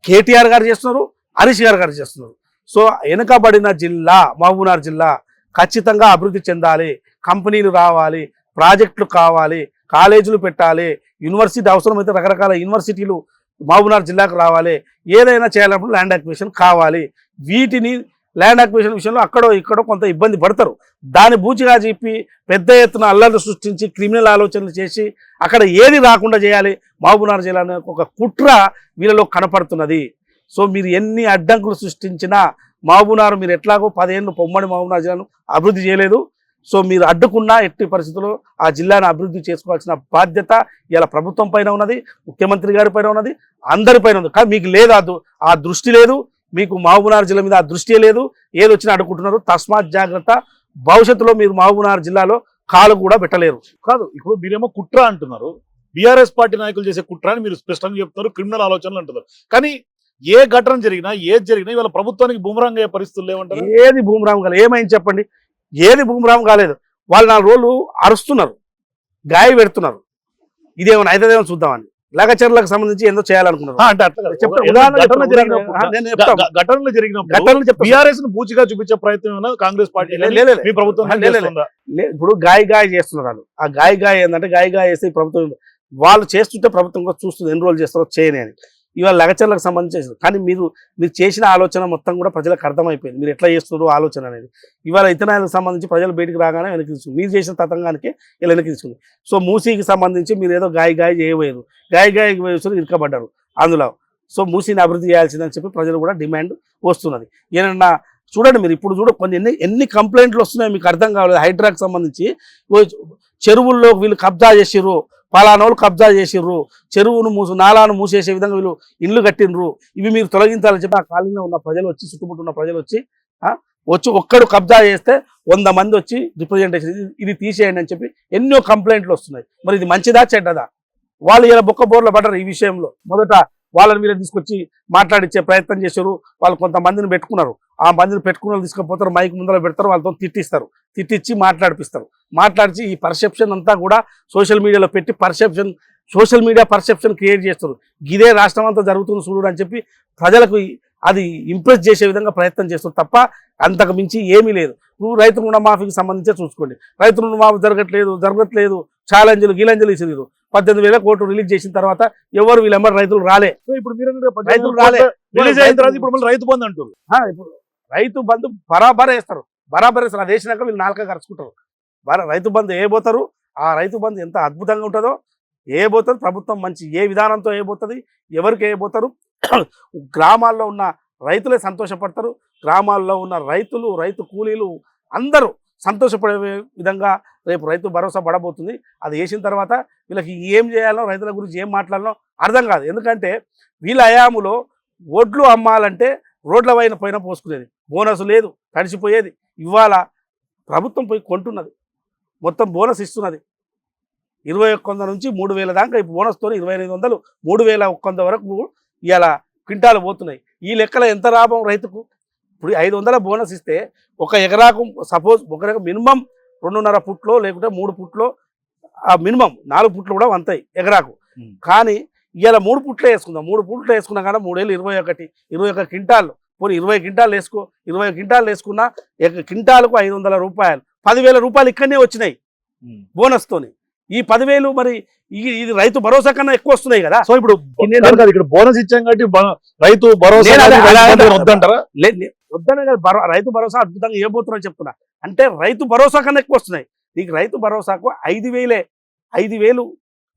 Speaker 2: కేటీఆర్ గారు చేస్తున్నారు, హరీష్ గారు చేస్తున్నారు. సో వెనుకబడిన జిల్లా మహబూబ్నగర్ జిల్లా ఖచ్చితంగా అభివృద్ధి చెందాలి, కంపెనీలు రావాలి, ప్రాజెక్టులు కావాలి, కాలేజీలు పెట్టాలి, యూనివర్సిటీ అవసరమైతే రకరకాల యూనివర్సిటీలు మహబూబ్నగర్ జిల్లాకు రావాలి, ఏదైనా చేయాలన్నప్పుడు ల్యాండ్ అక్విజిషన్ కావాలి. వీటిని ల్యాండ్ అక్విజిషన్ విషయంలో అక్కడో ఇక్కడో కొంత ఇబ్బంది పడతారు. దాన్ని బూచిగా చెప్పి పెద్ద ఎత్తున అల్లర్లు సృష్టించి క్రిమినల్ ఆలోచనలు చేసి అక్కడ ఏది రాకుండా చేయాలి మహబూబ్నగర్ జిల్లా అనే ఒక కుట్ర వీళ్ళలో కనపడుతున్నది. సో మీరు ఎన్ని అడ్డంకులు సృష్టించినా మహబూబ్నగర్ మీరు ఎట్లాగో 10 ఏళ్ళు ఉమ్మడి మహబూబ్నగర్ జిల్లాను అభివృద్ధి చేయలేదు. సో మీరు అడ్డుకున్నా ఎట్టి పరిస్థితుల్లో ఆ జిల్లాను అభివృద్ధి చేసుకోవాల్సిన బాధ్యత ఇలా ప్రభుత్వం పైన ఉన్నది, ముఖ్యమంత్రి గారి పైన ఉన్నది, అందరిపైన ఉంది. కానీ మీకు లేదు ఆ దృష్టి లేదు, మీకు మహబూబ్నగర్ జిల్లా మీద ఆ దృష్టి లేదు, ఏది వచ్చినా అడ్డుకుంటున్నారు. తస్మాత్ జాగ్రత్త, భవిష్యత్తులో మీరు మహబూబ్నగర్ జిల్లాలో కాలు కూడా పెట్టలేరు.
Speaker 1: కాదు, ఇప్పుడు మీరేమో కుట్ర అంటున్నారు, బీఆర్ఎస్ పార్టీ నాయకులు చేసే కుట్ర అని మీరు స్పష్టంగా చెప్తున్నారు, క్రిమినల్ ఆలోచనలు అంటున్నారు. కానీ ఏ ఘటన జరిగినా ఏది జరిగినా ఇవాళ ప్రభుత్వానికి బూమరాంగ్ అయ్యే పరిస్థితులు లేవంటారు.
Speaker 2: ఏది బూమరాంగ్ కాలేదు, ఏమైంది చెప్పండి? ఏది బూమరాంగ్ కాలేదు. వాళ్ళు 4 రోజులు అరుస్తున్నారు, గాయ పెడుతున్నారు, ఇదేమైనా అయితే చూద్దామని లగచర్లకు సంబంధించి ఏందో చేయాలనుకున్నారు.
Speaker 1: ఘటనలు జరిగినప్పుడు బీఆర్ఎస్ ను పూచిగా చూపించే ప్రయత్నం కాంగ్రెస్ పార్టీ ప్రభుత్వం
Speaker 2: ఇప్పుడు గాయ చేస్తున్నారు వాళ్ళు. ఆ గాయ ఏంటంటే గాయ చేస్తే ప్రభుత్వం వాళ్ళు చేస్తుంటే ప్రభుత్వం కూడా చూస్తుంది, ఎన్ని రోజులు చేస్తారో చేయని అని. ఇవాళ లగచర్లకు సంబంధించి కానీ మీరు చేసిన ఆలోచన మొత్తం కూడా ప్రజలకు అర్థమైపోయింది, మీరు ఎట్లా చేస్తున్నారు ఆలోచన అనేది. ఇవాళ ఇథనాయిల్కి సంబంధించి ప్రజలు బయటికి రాగానే వెనక్కి తీసుకుంది, మీరు చేసిన తతంగానికి ఇలా వెనక్కి తీసుకుంది. సో మూసీకి సంబంధించి మీరు ఏదో గాయ చేయబోయారు, గాయ ఇరుకబడ్డారు అందులో. సో మూసీని అభివృద్ధి చేయాల్సిందని చెప్పి ప్రజలు కూడా డిమాండ్ వస్తున్నది. ఏమన్నా చూడండి మీరు ఇప్పుడు కొన్ని ఎన్ని కంప్లైంట్లు వస్తున్నాయో మీకు అర్థం కావలేదు. హైడ్రాకి సంబంధించి చెరువుల్లో వీళ్ళు కబ్జా చేసిర్రు, పలానోళ్ళు కబ్జా చేసిర్రు, చెరువును నాలాను మూసేసే విధంగా వీళ్ళు ఇల్లు కట్టినరు, ఇవి మీరు తొలగించాలని చెప్పి ఆ కాలనీలో ఉన్న ప్రజలు వచ్చి, చుట్టుముట్టు ఉన్న ప్రజలు వచ్చి ఒక్కడు కబ్జా చేస్తే 100 మంది వచ్చి రిప్రజెంటేషన్ ఇది తీసేయండి అని చెప్పి ఎన్నో కంప్లైంట్లు వస్తున్నాయి. మరి ఇది మంచిదా చెడ్డదా? వాళ్ళు ఇలా బొక్క బోర్లో పడ్డారు ఈ విషయంలో. మొదట వాళ్ళని వీళ్ళని తీసుకొచ్చి మాట్లాడించే ప్రయత్నం చేశారు. వాళ్ళు కొంతమందిని పెట్టుకున్నారు, ఆ మందిని పెట్టుకున్న తీసుకుపోతారు, మైక్ ముందర పెడతారు, వాళ్ళతో తిట్టించి మాట్లాడించి ఈ పర్సెప్షన్ అంతా కూడా సోషల్ మీడియాలో పెట్టి సోషల్ మీడియా పర్సెప్షన్ క్రియేట్ చేస్తారు. ఇదే రాష్ట్రం అంతా జరుగుతుంది చూడు అని చెప్పి ప్రజలకు అది ఇంప్రెస్ చేసే విధంగా ప్రయత్నం చేస్తారు తప్ప అంతకు మించి ఏమీ లేదు. నువ్వు రైతు రుణమాఫీకి సంబంధించే చూసుకోండి, రైతు రుణమాఫీ జరగట్లేదు ఛాలెంజ్లు గీలెంజ్లు ఇచ్చారు. 18,000 కోట్లు రిలీజ్ చేసిన తర్వాత ఎవరు వీళ్ళెమ్మడి రైతులు రాలే.
Speaker 1: ఇప్పుడు రైతులు రాలే, రిలీజ్ అయిన తర్వాత ఇప్పుడు రైతు బంధు అంటారు.
Speaker 2: ఇప్పుడు రైతు బంధు బరాబర్ వేస్తారు, అది వేసినాక వీళ్ళు 4 కరుచుకుంటారు. రైతు బంధు వేయబోతారు. ఆ రైతు బంధు ఎంత అద్భుతంగా ఉంటుందో వేయబోతుంది ప్రభుత్వం, మంచి ఏ విధానంతో వేయబోతుంది, ఎవరికి వేయబోతారు. గ్రామాల్లో ఉన్న రైతులే సంతోషపడతారు, గ్రామాల్లో ఉన్న రైతు కూలీలు అందరూ సంతోషపడే విధంగా రేపు రైతు భరోసా పడబోతుంది. అది వేసిన తర్వాత వీళ్ళకి ఏం చేయాలో, రైతుల గురించి ఏం మాట్లాడాలో అర్థం కాదు. ఎందుకంటే వీళ్ళ హయాములో ఒడ్లు అమ్మాలంటే రోడ్ల పైన పోసుకునేది, బోనస్ లేదు, తడిసిపోయేది. ఇవాళ ప్రభుత్వం పోయి కొంటున్నది, మొత్తం బోనస్ ఇస్తున్నది. 2,100 నుంచి 3,000 దాకా ఈ బోనస్తో 2,500, 3,100 వరకు ఇవాళ క్వింటాలు పోతున్నాయి. ఈ లెక్కలో ఎంత లాభం రైతుకు? ఇప్పుడు 500 బోనస్ ఇస్తే ఒక ఎకరాకు సపోజ్ ఒక మినిమం 2.5 ఫుట్లో లేకుంటే 3 ఫుట్లో మినిమం 4 ఫుట్లు కూడా వంతాయి ఎకరాకు. కానీ ఇవాళ 3 ఫుట్లే వేసుకుందాం. 3 ఫుట్లు వేసుకున్నా కానీ 3 ఏళ్ళు 21 క్వింటాలు. పోనీ 20 క్వింటాలు వేసుకో. 20 క్వింటాలు వేసుకున్నా క్వింటాలకు 500 రూపాయలు, 10,000 రూపాయలు ఇక్కడనే వచ్చినాయి బోనస్తోని. ఈ 10,000 మరి ఇది రైతు భరోసా కన్నా ఎక్కువ వస్తున్నాయి కదా.
Speaker 1: సో ఇప్పుడు ఇక్కడ బోనస్ ఇచ్చాం కాబట్టి రైతు భరోసా వద్దంటారా?
Speaker 2: వద్దనే కదా, రైతు భరోసా అద్భుతంగా ఇవ్వబోతున్నాను చెప్తున్నా. అంటే రైతు భరోసా కన్నా ఎక్కువ వస్తున్నాయి. నీకు రైతు భరోసాకు 5,000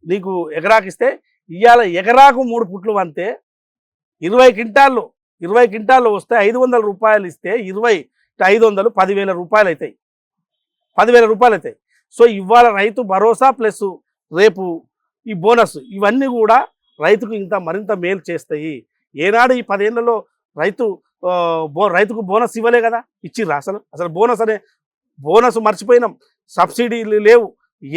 Speaker 2: నీకు ఎకరాకి ఇస్తే ఇవాళ ఎకరాకు 3 ఫుట్లు అంతే 20 క్వింటాల్లో వస్తే 500 రూపాయలు ఇస్తే 20 500 10,000 రూపాయలు అవుతాయి. 10,000 రూపాయలు అవుతాయి. సో ఇవాళ రైతు భరోసా ప్లస్ రేపు ఈ బోనస్ ఇవన్నీ కూడా రైతుకు మరింత మేలు చేస్తాయి. ఏనాడు ఈ 10 ఏళ్లలో రైతుకు బోనస్ ఇవ్వలే కదా, ఇచ్చిర్రా? అసలు బోనస్ మర్చిపోయినాం. సబ్సిడీలు లేవు,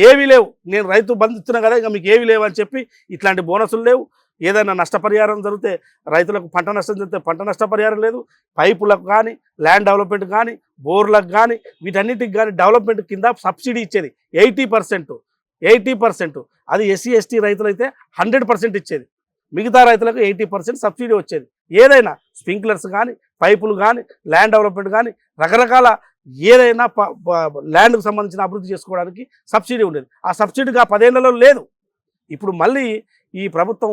Speaker 2: ఏవి లేవు. నేను రైతు బంధు ఇస్తున్నా కదా, ఇక మీకు ఏవి లేవు అని చెప్పి ఇట్లాంటి బోనసులు లేవు. ఏదైనా నష్టపరిహారం జరిగితే రైతులకు పంట నష్టం జరిగితే పంట నష్టపరిహారం లేదు. పైపులకు కానీ, ల్యాండ్ డెవలప్మెంట్ కానీ, బోర్లకు కానీ, వీటన్నిటికి కానీ డెవలప్మెంట్ కింద సబ్సిడీ ఇచ్చేది 80%. అది ఎస్సీ ఎస్టీ రైతులైతే 100% ఇచ్చేది. మిగతా రైతులకు 80% సబ్సిడీ వచ్చేది. ఏదైనా స్ప్రింక్లర్స్ కానీ, పైపులు కానీ, ల్యాండ్ డెవలప్మెంట్ కానీ, రకరకాల ఏదైనా ల్యాండ్కు సంబంధించిన అభివృద్ధి చేసుకోవడానికి సబ్సిడీ ఉండేది. ఆ సబ్సిడీ ఆ 10 ఏళ్లలో లేదు. ఇప్పుడు మళ్ళీ ఈ ప్రభుత్వం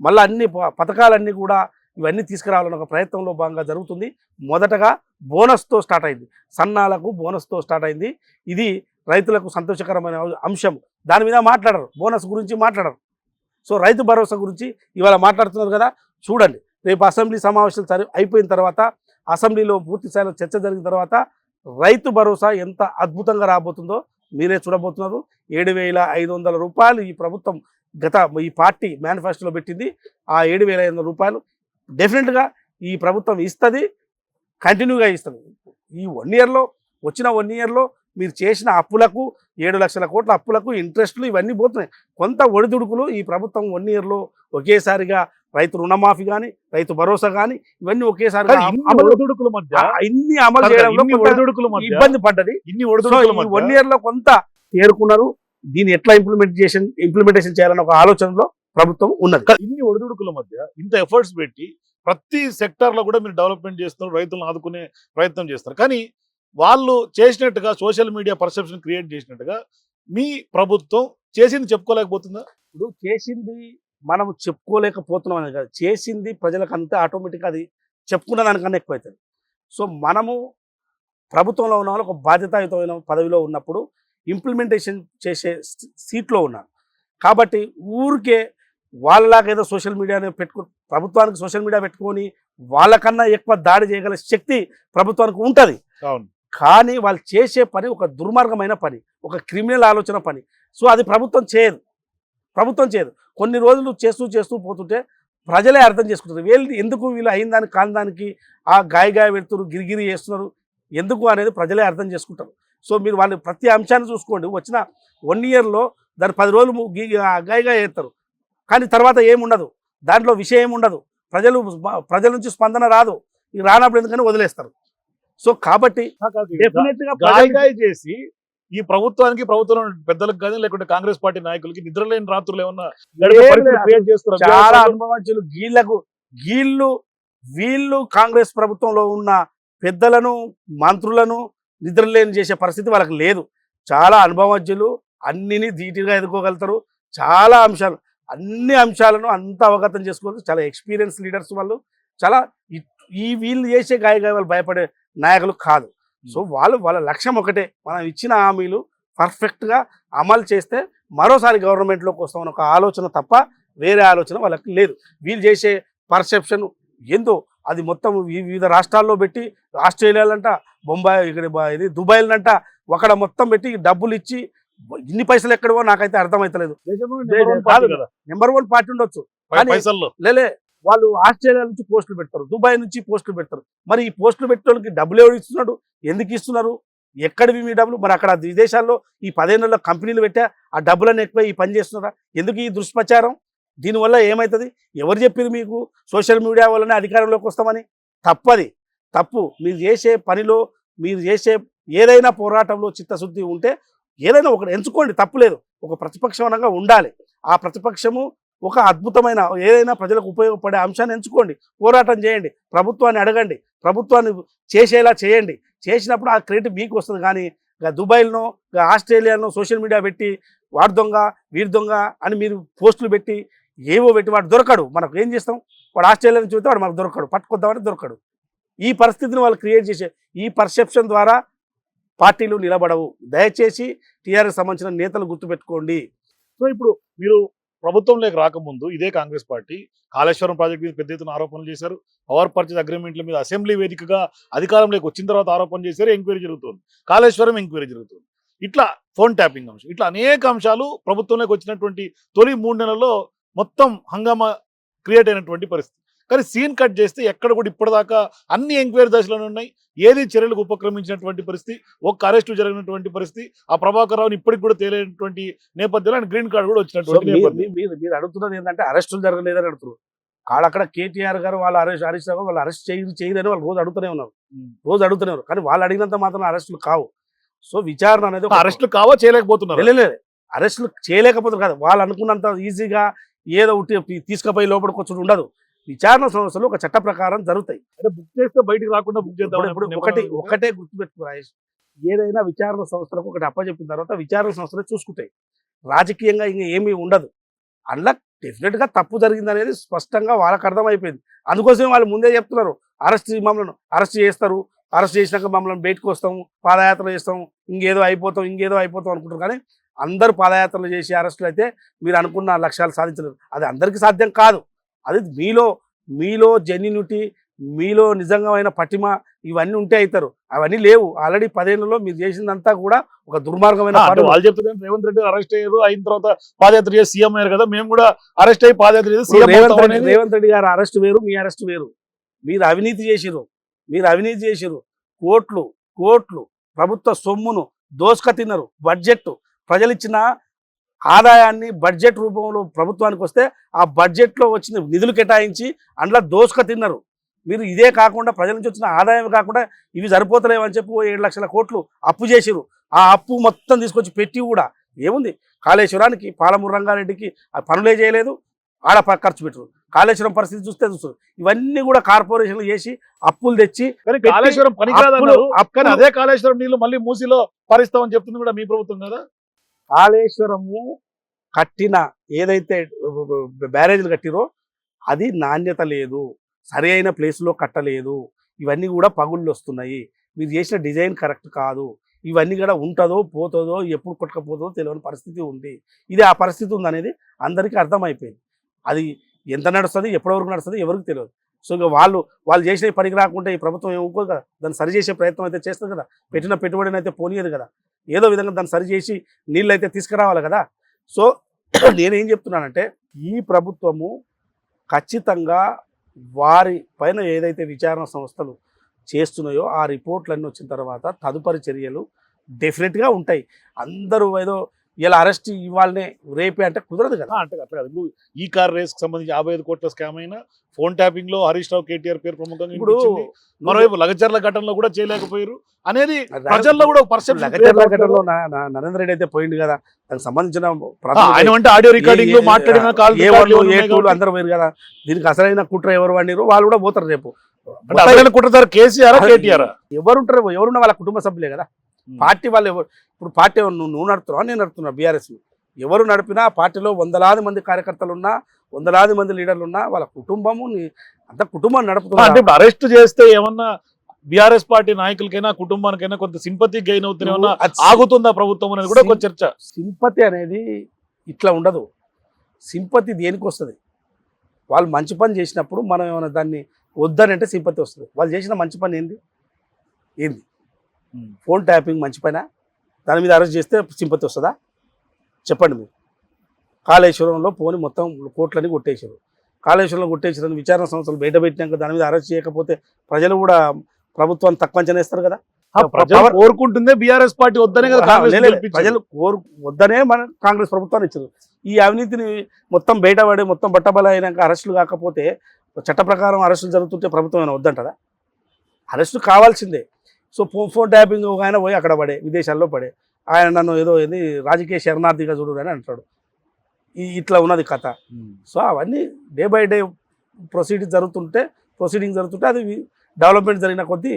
Speaker 2: మళ్ళీ అన్ని పథకాలన్నీ కూడా ఇవన్నీ తీసుకురావాలన్న ఒక ప్రయత్నంలో భాగంగా జరుగుతుంది. మొదటగా బోనస్తో స్టార్ట్ అయింది, సన్నాలకు బోనస్తో స్టార్ట్ అయింది. ఇది రైతులకు సంతోషకరమైన అంశం. దాని మీద మాట్లాడరు, బోనస్ గురించి మాట్లాడరు. సో రైతు భరోసా గురించి ఇవాళ మాట్లాడుతున్నారు కదా, చూడండి. రేపు అసెంబ్లీ సమావేశాలు అయిపోయిన తర్వాత, అసెంబ్లీలో పూర్తి స్థాయిలో చర్చ జరిగిన తర్వాత రైతు భరోసా ఎంత అద్భుతంగా రాబోతుందో మీరే చూడబోతున్నారు. 7,500 రూపాయలు ఈ ప్రభుత్వం ఈ పార్టీ మేనిఫెస్టోలో పెట్టింది. ఆ 7,500 రూపాయలు డెఫినెట్గా ఈ ప్రభుత్వం ఇస్తుంది, కంటిన్యూగా ఇస్తుంది. ఈ 1 ఇయర్లో వచ్చిన 1 ఇయర్లో మీరు చేసిన అప్పులకు 7 లక్షల కోట్ల అప్పులకు ఇంట్రెస్టులు ఇవన్నీ పోతున్నాయి. కొంత ఒడిదుడుకులు ఈ ప్రభుత్వం 1 ఇయర్లో ఒకేసారిగా రైతు రుణమాఫీ కానీ, రైతు భరోసా కానీ ఇవన్నీ ఒకేసారి ఇన్ని అమలు చేయడంలో ఇబ్బంది పడ్డది. 1 ఇయర్లో కొంత తేరుకున్నారు. దీన్ని ఎట్లా ఇంప్లిమెంటేషన్ చేయాలన్న ఒక ఆలోచనలో ప్రభుత్వం ఉన్నది.
Speaker 1: ఇన్ని ఒడిదుడుకుల మధ్య ఇంత ఎఫర్ట్స్ పెట్టి ప్రతి సెక్టర్ లో కూడా మీరు డెవలప్మెంట్ చేస్తున్నారు, రైతులను ఆదుకునే ప్రయత్నం చేస్తారు. కానీ వాళ్ళు చేసినట్టుగా సోషల్ మీడియా పర్సెప్షన్ క్రియేట్ చేసినట్టుగా మీ ప్రభుత్వం చేసింది చెప్పుకోలేకపోతుందా?
Speaker 2: ఇప్పుడు చేసింది మనం చెప్పుకోలేకపోతున్నాం అనేది కాదు, చేసింది ప్రజలకు అంతా ఆటోమేటిక్గా అది చెప్పుకున్న దానికన్నా ఎక్కువ అవుతుంది. సో మనము ప్రభుత్వంలో ఉన్న వాళ్ళు ఒక బాధ్యతాయుతమైన పదవిలో ఉన్నప్పుడు ఇంప్లిమెంటేషన్ చేసే సీట్లో ఉన్నారు కాబట్టి ఊరికే వాళ్ళలాగా ఏదో సోషల్ మీడియాని ప్రభుత్వానికి సోషల్ మీడియా పెట్టుకొని వాళ్ళకన్నా ఎక్కువ దాడి చేయగల శక్తి ప్రభుత్వానికి ఉంటుంది. కానీ వాళ్ళు చేసే పని ఒక దుర్మార్గమైన పని, ఒక క్రిమినల్ ఆలోచన పని. సో అది ప్రభుత్వం చేయదు. కొన్ని రోజులు చేస్తూ పోతుంటే ప్రజలే అర్థం చేసుకుంటారు ఎందుకు వీళ్ళు అయిన దానికి కాని దానికి ఆ గాయ పెడుతున్నారు, గిరిగిరి చేస్తున్నారు ఎందుకు అనేది ప్రజలే అర్థం చేసుకుంటారు. సో మీరు వాళ్ళు ప్రతి అంశాన్ని చూసుకోండి. వచ్చిన 1 ఇయర్లో దాన్ని 10 రోజులు గాయగా చేస్తారు, కానీ తర్వాత ఏముండదు, దాంట్లో విషయం ఉండదు, ప్రజల నుంచి స్పందన రాదు. ఈ రానప్పుడు ఎందుకని వదిలేస్తారు. సో కాబట్టి
Speaker 1: చేసి ఈ ప్రభుత్వానికి ప్రభుత్వం పెద్దలకు కానీ లేకుంటే కాంగ్రెస్ పార్టీ నాయకులకి నిద్రలేని రాత్రులు ఏమన్నా
Speaker 2: చాలా అనుభవించులు వీళ్ళు కాంగ్రెస్ ప్రభుత్వంలో ఉన్న పెద్దలను మంత్రులను నిద్రలేని చేసే పరిస్థితి వాళ్ళకి లేదు. చాలా అనుభవజ్ఞులు, అన్నిని ధీటుగా ఎదుర్కోగలుగుతారు. చాలా అంశాలు, అన్ని అంశాలను అంత అవగతం చేసుకోవచ్చు. చాలా ఎక్స్పీరియన్స్ లీడర్స్ వాళ్ళు. చాలా వీళ్ళు చేసే వాళ్ళు భయపడే నాయకులు కాదు. సో వాళ్ళ లక్ష్యం ఒకటే, మనం ఇచ్చిన హామీలు పర్ఫెక్ట్గా అమలు చేస్తే మరోసారి గవర్నమెంట్లోకి వస్తామని ఒక ఆలోచన తప్ప వేరే ఆలోచన వాళ్ళకి లేదు. వీళ్ళు చేసే పర్సెప్షన్ ఏందో అది మొత్తం వివిధ రాష్ట్రాల్లో పెట్టి, ఆస్ట్రేలియాలంట, బొంబాయి, ఇక్కడ ఇది దుబాయ్లంట, అక్కడ మొత్తం పెట్టి డబ్బులు ఇచ్చి ఇన్ని పైసలు ఎక్కడవో నాకైతే అర్థమవుతలేదు. నెంబర్ 1 పార్టీ ఉండొచ్చు, లేలే వాళ్ళు ఆస్ట్రేలియా నుంచి పోస్టులు పెడతారు, దుబాయ్ నుంచి పోస్టులు పెడతారు. మరి ఈ పోస్టులు పెట్టడానికి డబ్బులు ఎవరు ఇస్తున్నాడు, ఎందుకు ఇస్తున్నారు, ఎక్కడివి మీ డబ్బులు? మరి అక్కడ విదేశాల్లో ఈ 10 ఏళ్లలో కంపెనీలు పెట్టా, ఆ డబ్బులను ఎక్కువ ఈ పని చేస్తున్నారా? ఎందుకు ఈ దుష్ప్రచారం? దీనివల్ల ఏమవుతుంది? ఎవరు చెప్పారు మీకు సోషల్ మీడియా వల్లనే అధికారంలోకి వస్తామని? తప్పు. మీరు చేసే పనిలో, మీరు చేసే ఏదైనా పోరాటంలో చిత్తశుద్ధి ఉంటే ఏదైనా ఒకటి ఎంచుకోండి, తప్పులేదు. ఒక ప్రతిపక్షంగా ఉండాలి. ఆ ప్రతిపక్షము ఒక అద్భుతమైన ఏదైనా ప్రజలకు ఉపయోగపడే అంశాన్ని ఎంచుకోండి, పోరాటం చేయండి, ప్రభుత్వాన్ని అడగండి, ప్రభుత్వాన్ని చేసేలా చేయండి. చేసినప్పుడు ఆ క్రెడిట్ మీకు వస్తుంది. కానీ దుబాయ్లో ఆస్ట్రేలియాలో సోషల్ మీడియా పెట్టి వాడు దొంగ వీడి దొంగ అని మీరు పోస్టులు పెట్టి ఏవో పెట్టి వాడు దొరకడు. మనకు ఏం చేస్తాం? వాడు ఆస్ట్రేలియా నుంచి చూస్తే వాడు మనకు దొరకడు, పట్టుకొద్దామని దొరకడు. ఈ పరిస్థితిని వాళ్ళు క్రియేట్ చేసే ఈ పర్సెప్షన్ ద్వారా పార్టీలు నిలబడవు. దయచేసి టీఆర్ఎస్ సంబంధించిన నేతలు గుర్తుపెట్టుకోండి.
Speaker 1: సో ఇప్పుడు మీరు ప్రభుత్వంలోకి రాకముందు ఇదే కాంగ్రెస్ పార్టీ కాళేశ్వరం ప్రాజెక్ట్ మీద పెద్ద ఎత్తున ఆరోపణలు చేశారు. పవర్ పర్చేజ్ అగ్రిమెంట్ల మీద అసెంబ్లీ వేదికగా అధికారంలోకి వచ్చిన తర్వాత ఆరోపణ చేశారు. ఎంక్వైరీ జరుగుతుంది, కాళేశ్వరం ఎంక్వైరీ జరుగుతుంది. ఇట్లా ఫోన్ ట్యాపింగ్ అంశం, ఇట్లా అనేక అంశాలు ప్రభుత్వంలోకి వచ్చినటువంటి తొలి 3 నెలల్లో మొత్తం హంగామా క్రియేట్ అయినటువంటి పరిస్థితి. కానీ సీన్ కట్ చేస్తే ఎక్కడ కూడా ఇప్పటిదాకా అన్ని ఎంక్వైరీ దశలోనే ఉన్నాయి. ఏది చర్యలకు ఉపక్రమించినటువంటి పరిస్థితి, ఒక్క అరెస్టు జరిగినటువంటి పరిస్థితి, ఆ ప్రభాకర్ రావుని ఇప్పటికి కూడా తేలేనటువంటి నేపథ్యంలో ఆయన గ్రీన్ కార్డు కూడా వచ్చినటువంటి నేపథ్యం.
Speaker 2: మీరు అడుగుతున్నది ఏంటంటే అరెస్టులు జరగలేదని అడుగుతున్నారు. అక్కడ కేటీఆర్ గారు వాళ్ళు హరీష్ రావు వాళ్ళు అరెస్ట్ చేయరని వాళ్ళు రోజు అడుగుతూనే ఉన్నారు. కానీ వాళ్ళు అడిగినంత మాత్రం అరెస్టులు కావు. సో విచారణ అనేది
Speaker 1: అరెస్టులు కావా చేయలేకపోతున్నారు.
Speaker 2: లేదు, అరెస్టులు చేయలేకపోతున్నారు కదా. వాళ్ళు అనుకున్నంత ఈజీగా ఏదో తీసుకుపోయి లోపలికి ఉండదు. విచారణ సంస్థలు ఒక చట్ట ప్రకారం జరుగుతాయి.
Speaker 1: అంటే బుక్ చేస్తే బయటికి రాకుండా బుక్ చేద్దాం.
Speaker 2: ఒకటే గుర్తుపెట్టుకో రాజేష్, ఏదైనా విచారణ సంస్థలకు ఒకటి అప్పచెప్పిన తర్వాత విచారణ సంస్థలు చూసుకుంటాయి. రాజకీయంగా ఇంకా ఏమీ ఉండదు. అందులో డెఫినెట్గా తప్పు జరిగింది అనేది స్పష్టంగా వాళ్ళకి అర్థమైపోయింది. అందుకోసమే వాళ్ళు ముందే చెప్తున్నారు, మమ్మల్ని అరెస్ట్ చేస్తారు, అరెస్ట్ చేసినాక మమ్మల్ని బయటకు వస్తాము, పాదయాత్ర చేస్తాం, ఇంకేదో అయిపోతాం అనుకుంటారు. కానీ అందరూ పాదయాత్రలు చేసి అరెస్టులు అయితే మీరు అనుకున్న లక్ష్యాలు సాధించలేరు. అది అందరికీ సాధ్యం కాదు. అది మీలో జెన్యూనిటీ, మీలో నిజంగా పటిమ ఇవన్నీ ఉంటే అవుతారు. అవన్నీ లేవు. ఆల్రెడీ 10 ఏళ్లలో మీరు చేసిందంతా కూడా ఒక దుర్మార్గమైన
Speaker 1: వాళ్ళు చెప్తున్నారు. రేవంత్ రెడ్డి అరెస్ట్ అయ్యారు, అయిన తర్వాత పాదయాత్ర చేసి సీఎం అయ్యారు కదా, మేము కూడా అరెస్ట్ అయ్యి పాదయాత్ర చేసి
Speaker 2: రేవంత్ రెడ్డి గారు అరెస్ట్ వేరు, మీ అరెస్ట్ వేరు. మీరు అవినీతి చేసిరు. కోట్లు ప్రభుత్వ సొమ్మును దోసుక తిన్నారు. బడ్జెట్ ప్రజలిచ్చిన ఆదాయాన్ని బడ్జెట్ రూపంలో ప్రభుత్వానికి వస్తే ఆ బడ్జెట్లో వచ్చిన నిధులు కేటాయించి అందులో దోసుక తిన్నారు. మీరు ఇదే కాకుండా ప్రజల నుంచి వచ్చిన ఆదాయం కాకుండా ఇవి సరిపోతలేవని చెప్పి 7 లక్షల కోట్లు అప్పు చేసిరు. ఆ అప్పు మొత్తం తీసుకొచ్చి పెట్టి కూడా ఏముంది, కాళేశ్వరానికి పాలమూరు రంగారెడ్డికి పనులే చేయలేదు, ఆడ ఖర్చు పెట్టరు. కాళేశ్వరం పరిస్థితి చూస్తారు. ఇవన్నీ కూడా కార్పొరేషన్లు చేసి అప్పులు తెచ్చి
Speaker 1: కాళేశ్వరం అదే కాళేశ్వరం నీళ్లు మళ్ళీ మూసిలో పరిస్తామని చెప్తుంది కూడా మీ ప్రభుత్వం కదా.
Speaker 2: కాళేశ్వరము కట్టిన ఏదైతే బ్యారేజ్లు కట్టిరో అది నాణ్యత లేదు, సరి అయిన ప్లేస్లో కట్టలేదు. ఇవన్నీ కూడా పగుళ్ళు వస్తున్నాయి. మీరు చేసిన డిజైన్ కరెక్ట్ కాదు. ఇవన్నీ కూడా ఉంటుందో పోతుందో ఎప్పుడు కొట్టకపోతుందో తెలియని పరిస్థితి ఉంది. ఇది ఆ పరిస్థితి ఉందనేది అందరికీ అర్థమైపోయింది. అది ఎంత నడుస్తుంది, ఎప్పటి వరకు నడుస్తుంది ఎవరికి తెలియదు. సో ఇక వాళ్ళు చేసిన పనికి రాకుంటే ఈ ప్రభుత్వం ఏమనుకోదు కదా, దాన్ని సరిచేసే ప్రయత్నం అయితే చేస్తుంది కదా. పెట్టిన పెట్టుబడిని అయితే పోనీయదు కదా. ఏదో విధంగా దాన్ని సరిచేసి నీళ్ళు అయితే తీసుకురావాలి కదా. సో నేనేం చెప్తున్నానంటే ఈ ప్రభుత్వము ఖచ్చితంగా వారి పైన ఏదైతే విచారణ సంస్థలు చేస్తున్నాయో ఆ రిపోర్ట్లన్నీ వచ్చిన తర్వాత తదుపరి చర్యలు డెఫినెట్గా ఉంటాయి. అందరూ ఏదో ఇలా అరెస్ట్ ఇవ్వాలనే రేపే అంటే కుదరదు కదా.
Speaker 1: అంటే అట్లా కాదు. ఇప్పుడు ఈ కార్ రేస్ కి సంబంధించి 55 కోట్ల స్కామ్ అయినా ఫోన్ ట్యాపింగ్ లో హరీష్ రావు కేటీఆర్ పేరు ప్రముఖంగా ఇప్పుడు మరోవైపు లగచర్ల ఘటనలో కూడా చేయలేకపోయారు అనేది ప్రజల్లో కూడా పర్సెప్షన్.
Speaker 2: లగచర్ల ఘటనలో నరేంద్ర రెడ్డి అయితే పోయింది కదా, దానికి సంబంధించిన
Speaker 1: ఆడియో రికార్డింగ్ లో మాట్లాడిన
Speaker 2: అందరూ పోయారు కదా. దీనికి అసలైన కుట్ర ఎవరు వాడినారు వాళ్ళు కూడా పోతారు రేపు.
Speaker 1: కుట్రదారు కేసీఆర్ కేటీఆర్
Speaker 2: ఎవరున్నా వాళ్ళ కుటుంబ సభ్యులే కదా. పార్టీ వాళ్ళు ఎవరు, ఇప్పుడు పార్టీ నువ్వు నడుపుతున్నావు, నేను నడుపుతున్నా, బీఆర్ఎస్ ఎవరు నడిపినా పార్టీలో 100,000 మంది కార్యకర్తలు ఉన్నా 100,000 మంది లీడర్లు ఉన్నా వాళ్ళ కుటుంబము అంత కుటుంబాన్ని నడుపుతున్నా.
Speaker 1: అంటే ఇప్పుడు అరెస్ట్ చేస్తే ఏమన్నా బీఆర్ఎస్ పార్టీ నాయకులకైనా కుటుంబానికైనా కొంత సింపతి గెయిన్ అవుతున్నా ఆగుతుందా ప్రభుత్వం అనేది కూడా కొంచెం చర్చ.
Speaker 2: సింపతి అనేది ఇట్లా ఉండదు. సింపతి దేనికి వస్తుంది? వాళ్ళు మంచి పని చేసినప్పుడు మనం ఏమైనా దాన్ని వద్దనంటే సింపతి వస్తుంది. వాళ్ళు చేసిన మంచి పని ఏంది? ఫోన్ ట్యాపింగ్ మంచి పైన దాని మీద అరెస్ట్ చేస్తే సింపతి వస్తుందా? చెప్పండి మీరు. కాళేశ్వరంలో పోని మొత్తం కోట్లని కొట్టేశారు. కాళేశ్వరంలో కొట్టేసారని విచారణ సంస్థలు బయట పెట్టినాక దాని మీద అరెస్ట్ చేయకపోతే ప్రజలు కూడా ప్రభుత్వాన్ని తక్కువ అంచనా వేస్తారు కదా.
Speaker 1: కోరుకుంటుందే బీఆర్ఎస్ పార్టీ వద్దనే కదా
Speaker 2: ప్రజలు వద్దనే మన కాంగ్రెస్ ప్రభుత్వాన్ని ఇచ్చారు. ఈ అవినీతిని మొత్తం బయటపడి మొత్తం బట్టబల అయినాక అరెస్టులు కాకపోతే చట్ట ప్రకారం అరెస్టులు జరుగుతుంటే ప్రభుత్వం ఏమైనా వద్దంటదా? అరెస్టు కావాల్సిందే. సో ఫోన్ ట్యాపింగ్ ఒక ఆయన పోయి అక్కడ పడే, విదేశాల్లో పడే, ఆయన నన్ను ఏదో ఏంది రాజకీయ శరణార్థిగా చూడు అని అంటాడు. ఇట్లా ఉన్నది కథ. సో అవన్నీ డే బై డే ప్రొసీడింగ్ జరుగుతుంటే అది డెవలప్మెంట్ జరిగిన కొద్దీ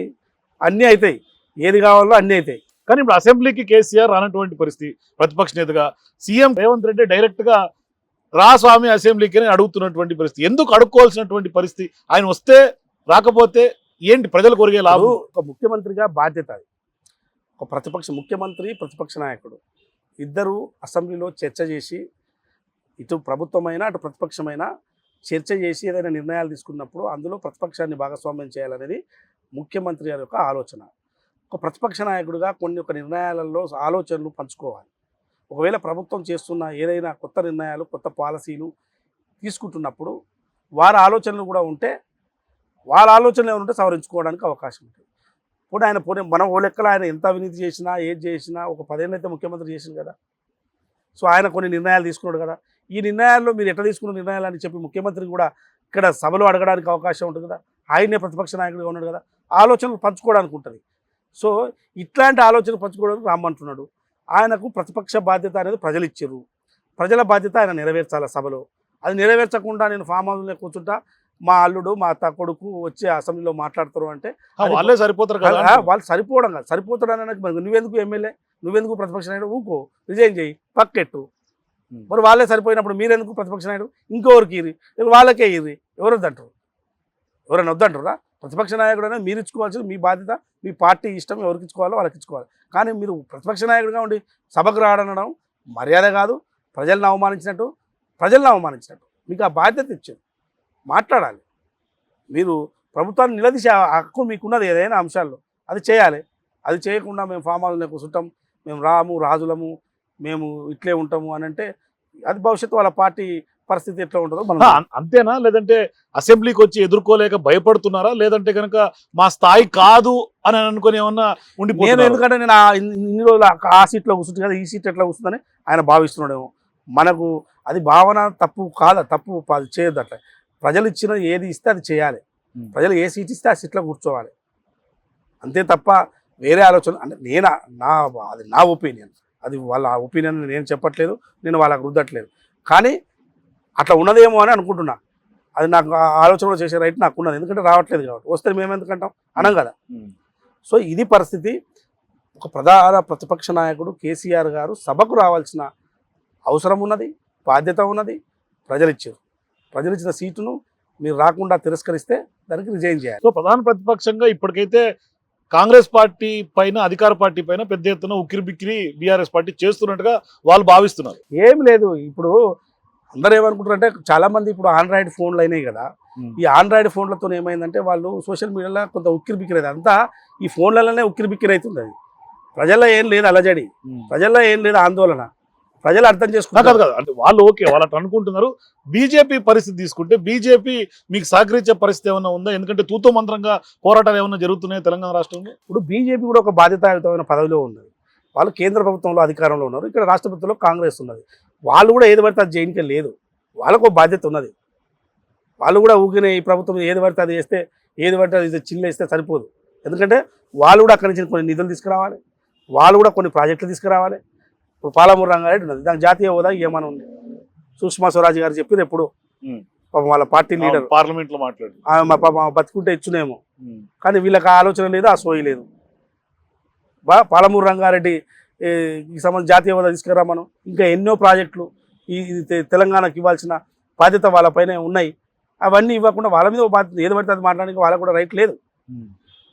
Speaker 2: అన్నీ అవుతాయి, ఏది కావాలో అన్నీ అవుతాయి.
Speaker 1: కానీ ఇప్పుడు అసెంబ్లీకి కేసీఆర్ రానటువంటి పరిస్థితి, ప్రతిపక్ష నేతగా సీఎం రేవంత్ రెడ్డి డైరెక్ట్ గా రా స్వామి అసెంబ్లీకి అని అడుగుతున్నటువంటి పరిస్థితి. ఎందుకు అడుక్కోవాల్సినటువంటి పరిస్థితి? ఆయన వస్తే రాకపోతే ఏంటి ప్రజలు కొరిగే లాభం?
Speaker 2: ఒక ముఖ్యమంత్రిగా బాధ్యత అది. ఒక ముఖ్యమంత్రి ప్రతిపక్ష నాయకుడు ఇద్దరు అసెంబ్లీలో చర్చ చేసి, ఇటు ప్రభుత్వమైనా అటు ప్రతిపక్షమైన చర్చ చేసి ఏదైనా నిర్ణయాలు తీసుకున్నప్పుడు అందులో ప్రతిపక్షాన్ని భాగస్వామ్యం చేయాలనేది ముఖ్యమంత్రి గారి యొక్క ఆలోచన. ఒక ప్రతిపక్ష నాయకుడిగా ఒక నిర్ణయాలలో ఆలోచనలు పంచుకోవాలి. ఒకవేళ ప్రభుత్వం చేస్తున్న ఏదైనా కొత్త నిర్ణయాలు, కొత్త పాలసీలు తీసుకుంటున్నప్పుడు వారి ఆలోచనలు కూడా ఉంటే, వాళ్ళ ఆలోచనలు ఏమైనా ఉంటే సవరించుకోవడానికి అవకాశం ఉంటుంది. పోనీ మన ఓ లెక్కలో ఆయన ఎంత అవినీతి చేసినా, ఏది చేసినా ఒక 10 ఏళ్ళు అయితే ముఖ్యమంత్రి చేసింది కదా. సో ఆయన కొన్ని నిర్ణయాలు తీసుకున్నాడు కదా. ఈ నిర్ణయాల్లో మీరు ఎట్లా తీసుకున్న నిర్ణయాలు అని చెప్పి ముఖ్యమంత్రి కూడా ఇక్కడ సభలో అడగడానికి అవకాశం ఉంటుంది కదా. ఆయనే ప్రతిపక్ష నాయకుడిగా ఉన్నాడు కదా, ఆలోచనలు పంచుకోవడానికి ఉంటుంది. సో ఇట్లాంటి ఆలోచనలు పంచుకోవడానికి రామ్మంటున్నాడు. ఆయనకు ప్రతిపక్ష బాధ్యత అనేది ప్రజలు ఇచ్చారు. ప్రజల బాధ్యత ఆయన నెరవేర్చాలి సభలో. అది నెరవేర్చకుండా నేను ఫామ్ హౌస్లో కూర్చుంటా, మా అల్లుడు మా అత్త కొడుకు వచ్చి అసెంబ్లీలో మాట్లాడతారు అంటే
Speaker 1: వాళ్ళే సరిపోతారు కదా.
Speaker 2: వాళ్ళు సరిపోవడం కాదు. సరిపోతాడు అని నువ్వెందుకు ఎమ్మెల్యే, నువ్వెందుకు ప్రతిపక్ష నాయుడు, ఊకో, రిజైన్ చేయి, పక్కెట్టు. మరి వాళ్ళే సరిపోయినప్పుడు మీరెందుకు ప్రతిపక్ష నాయుడు? ఇంకొకరికి ఇర్రి, వాళ్ళకే ఇర్రి. ఎవరు వద్దంటారు? ఎవరైనా వద్దంటారా? ప్రతిపక్ష నాయకుడు అనేది మీరు ఇచ్చుకోవాల్సింది మీ బాధ్యత. మీ పార్టీ ఇష్టం ఎవరికి ఇచ్చుకోవాలో వాళ్ళకి ఇచ్చుకోవాలి. కానీ మీరు ప్రతిపక్ష నాయకుడిగా ఉండి సభకు రాడనడం మర్యాద కాదు. ప్రజలను అవమానించినట్టు మీకు ఆ బాధ్యత ఇచ్చారు, మాట్లాడాలి. మీరు ప్రభుత్వాన్ని నిలదీసే హక్కు మీకున్నది ఏదైనా అంశాల్లో, అది చేయాలి. అది చేయకుండా మేము ఫామ్ హౌస్లో కూర్చుంటాం, మేము రాజులము, మేము ఇట్లే ఉంటాము అని అంటే అది భవిష్యత్తు వాళ్ళ పార్టీ పరిస్థితి ఎట్లా ఉంటుందో మనం.
Speaker 1: అంతేనా? లేదంటే అసెంబ్లీకి వచ్చి ఎదుర్కోలేక భయపడుతున్నారా? లేదంటే కనుక మా స్థాయి కాదు అని అనుకుని ఏమన్నా
Speaker 2: నేను ఎందుకంటే నేను ఇన్ని రోజులు ఆ సీట్లో కూర్చుంటుంది కదా, ఈ సీట్ ఎట్లా కూర్చుందని ఆయన భావిస్తున్నాడేమో. మనకు అది భావన తప్పు కాదా, తప్పు అది చేయొద్దు. అట్లా ప్రజలు ఇచ్చిన ఏది ఇస్తే అది చేయాలి. ప్రజలు ఏ సీట్ ఇస్తే ఆ సీట్లో కూర్చోవాలి. అంతే తప్ప వేరే ఆలోచన అంటే అది నా ఒపీనియన్. అది వాళ్ళ ఒపీనియన్ నేను చెప్పట్లేదు, నేను వాళ్ళకి రుద్దట్లేదు. కానీ అట్లా ఉన్నదేమో అని అనుకుంటున్నా. అది నాకు ఆలోచనలో చేసే రైట్ నాకు ఉన్నది, ఎందుకంటే రావట్లేదు కాబట్టి. వస్తే మేము ఎందుకంటాం అనం కదా. సో ఇది పరిస్థితి. ఒక ప్రధాన ప్రతిపక్ష నాయకుడు కేసీఆర్ గారు సభకు రావాల్సిన అవసరం ఉన్నది, బాధ్యత ఉన్నది. ప్రజలు ఇచ్చిన సీటును మీరు రాకుండా తిరస్కరిస్తే దానికి రిజైన్ చేయాలి.
Speaker 1: సో ప్రధాన ప్రతిపక్షంగా ఇప్పటికైతే కాంగ్రెస్ పార్టీ పైన, అధికార పార్టీ పైన పెద్ద ఎత్తున ఉక్కిరి బిక్కిరి బీఆర్ఎస్ పార్టీ చేస్తున్నట్టుగా వాళ్ళు భావిస్తున్నారు.
Speaker 2: ఏం లేదు, ఇప్పుడు అందరూ ఏమనుకుంటారంటే చాలా మంది ఇప్పుడు ఆండ్రాయిడ్ ఫోన్లు అయినాయి కదా. ఈ ఆండ్రాయిడ్ ఫోన్లతో ఏమైందంటే వాళ్ళు సోషల్ మీడియాలో కొంత ఉక్కిరి బిక్కిరి అవుతుంది. అంతా ఈ ఫోన్లలోనే ఉక్కిరి బిక్కిరి అవుతుంది. అది ప్రజల్లో ఏం లేదు అలజడి, ప్రజల్లో ఏం లేదు ఆందోళన, ప్రజలు అర్థం చేసుకుంటారు
Speaker 1: కదా. అంటే వాళ్ళు ఓకే, వాళ్ళు అట్లా అనుకుంటున్నారు. బీజేపీ పరిస్థితి తీసుకుంటే బీజేపీ మీకు సహకరించే పరిస్థితి ఏమైనా ఉందా? ఎందుకంటే తూతూ మంత్రంగా పోరాటాలు ఏమైనా జరుగుతున్నాయి తెలంగాణ రాష్ట్రంలో.
Speaker 2: ఇప్పుడు బీజేపీ కూడా ఒక బాధ్యతాయుతమైన పదవిలో ఉన్నది. వాళ్ళు కేంద్ర ప్రభుత్వంలో అధికారంలో ఉన్నారు, ఇక్కడ రాష్ట్ర ప్రభుత్వంలో కాంగ్రెస్ ఉన్నది. వాళ్ళు కూడా ఏది పడితే అది చేయనికే లేదు, వాళ్ళకు బాధ్యత ఉన్నది. వాళ్ళు కూడా ఊకినే ఈ ప్రభుత్వం ఏది పడితే అది చేస్తే, ఏది పడితే అది చిల్లేస్తే సరిపోదు. ఎందుకంటే వాళ్ళు కూడా అక్కడి నుంచి కొన్ని నిధులు తీసుకురావాలి, వాళ్ళు కూడా కొన్ని ప్రాజెక్టులు తీసుకురావాలి. ఇప్పుడు పాలమూరు రంగారెడ్డి ఉన్నది, దానికి జాతీయ హోదా ఏమైనా ఉంది. సుష్మా స్వరాజ్ గారు చెప్పారు ఎప్పుడు, వాళ్ళ పార్టీ లీడర్
Speaker 1: పార్లమెంట్ లో మాట్లాడు
Speaker 2: బతుకుంటే ఇచ్చునేమో, కానీ వీళ్ళకి ఆ ఆలోచన లేదు, ఆ సోయి లేదు. పాలమూరు రంగారెడ్డి ఈ సంబంధించి జాతీయ హోదా తీసుకురా మనం. ఇంకా ఎన్నో ప్రాజెక్టులు ఈ తెలంగాణకు ఇవ్వాల్సిన బాధ్యత వాళ్ళపైన ఉన్నాయి. అవన్నీ ఇవ్వకుండా వాళ్ళ మీద బాధ్యత ఏది పడితే అది మాట్లాడడానికి వాళ్ళకు కూడా రైట్ లేదు.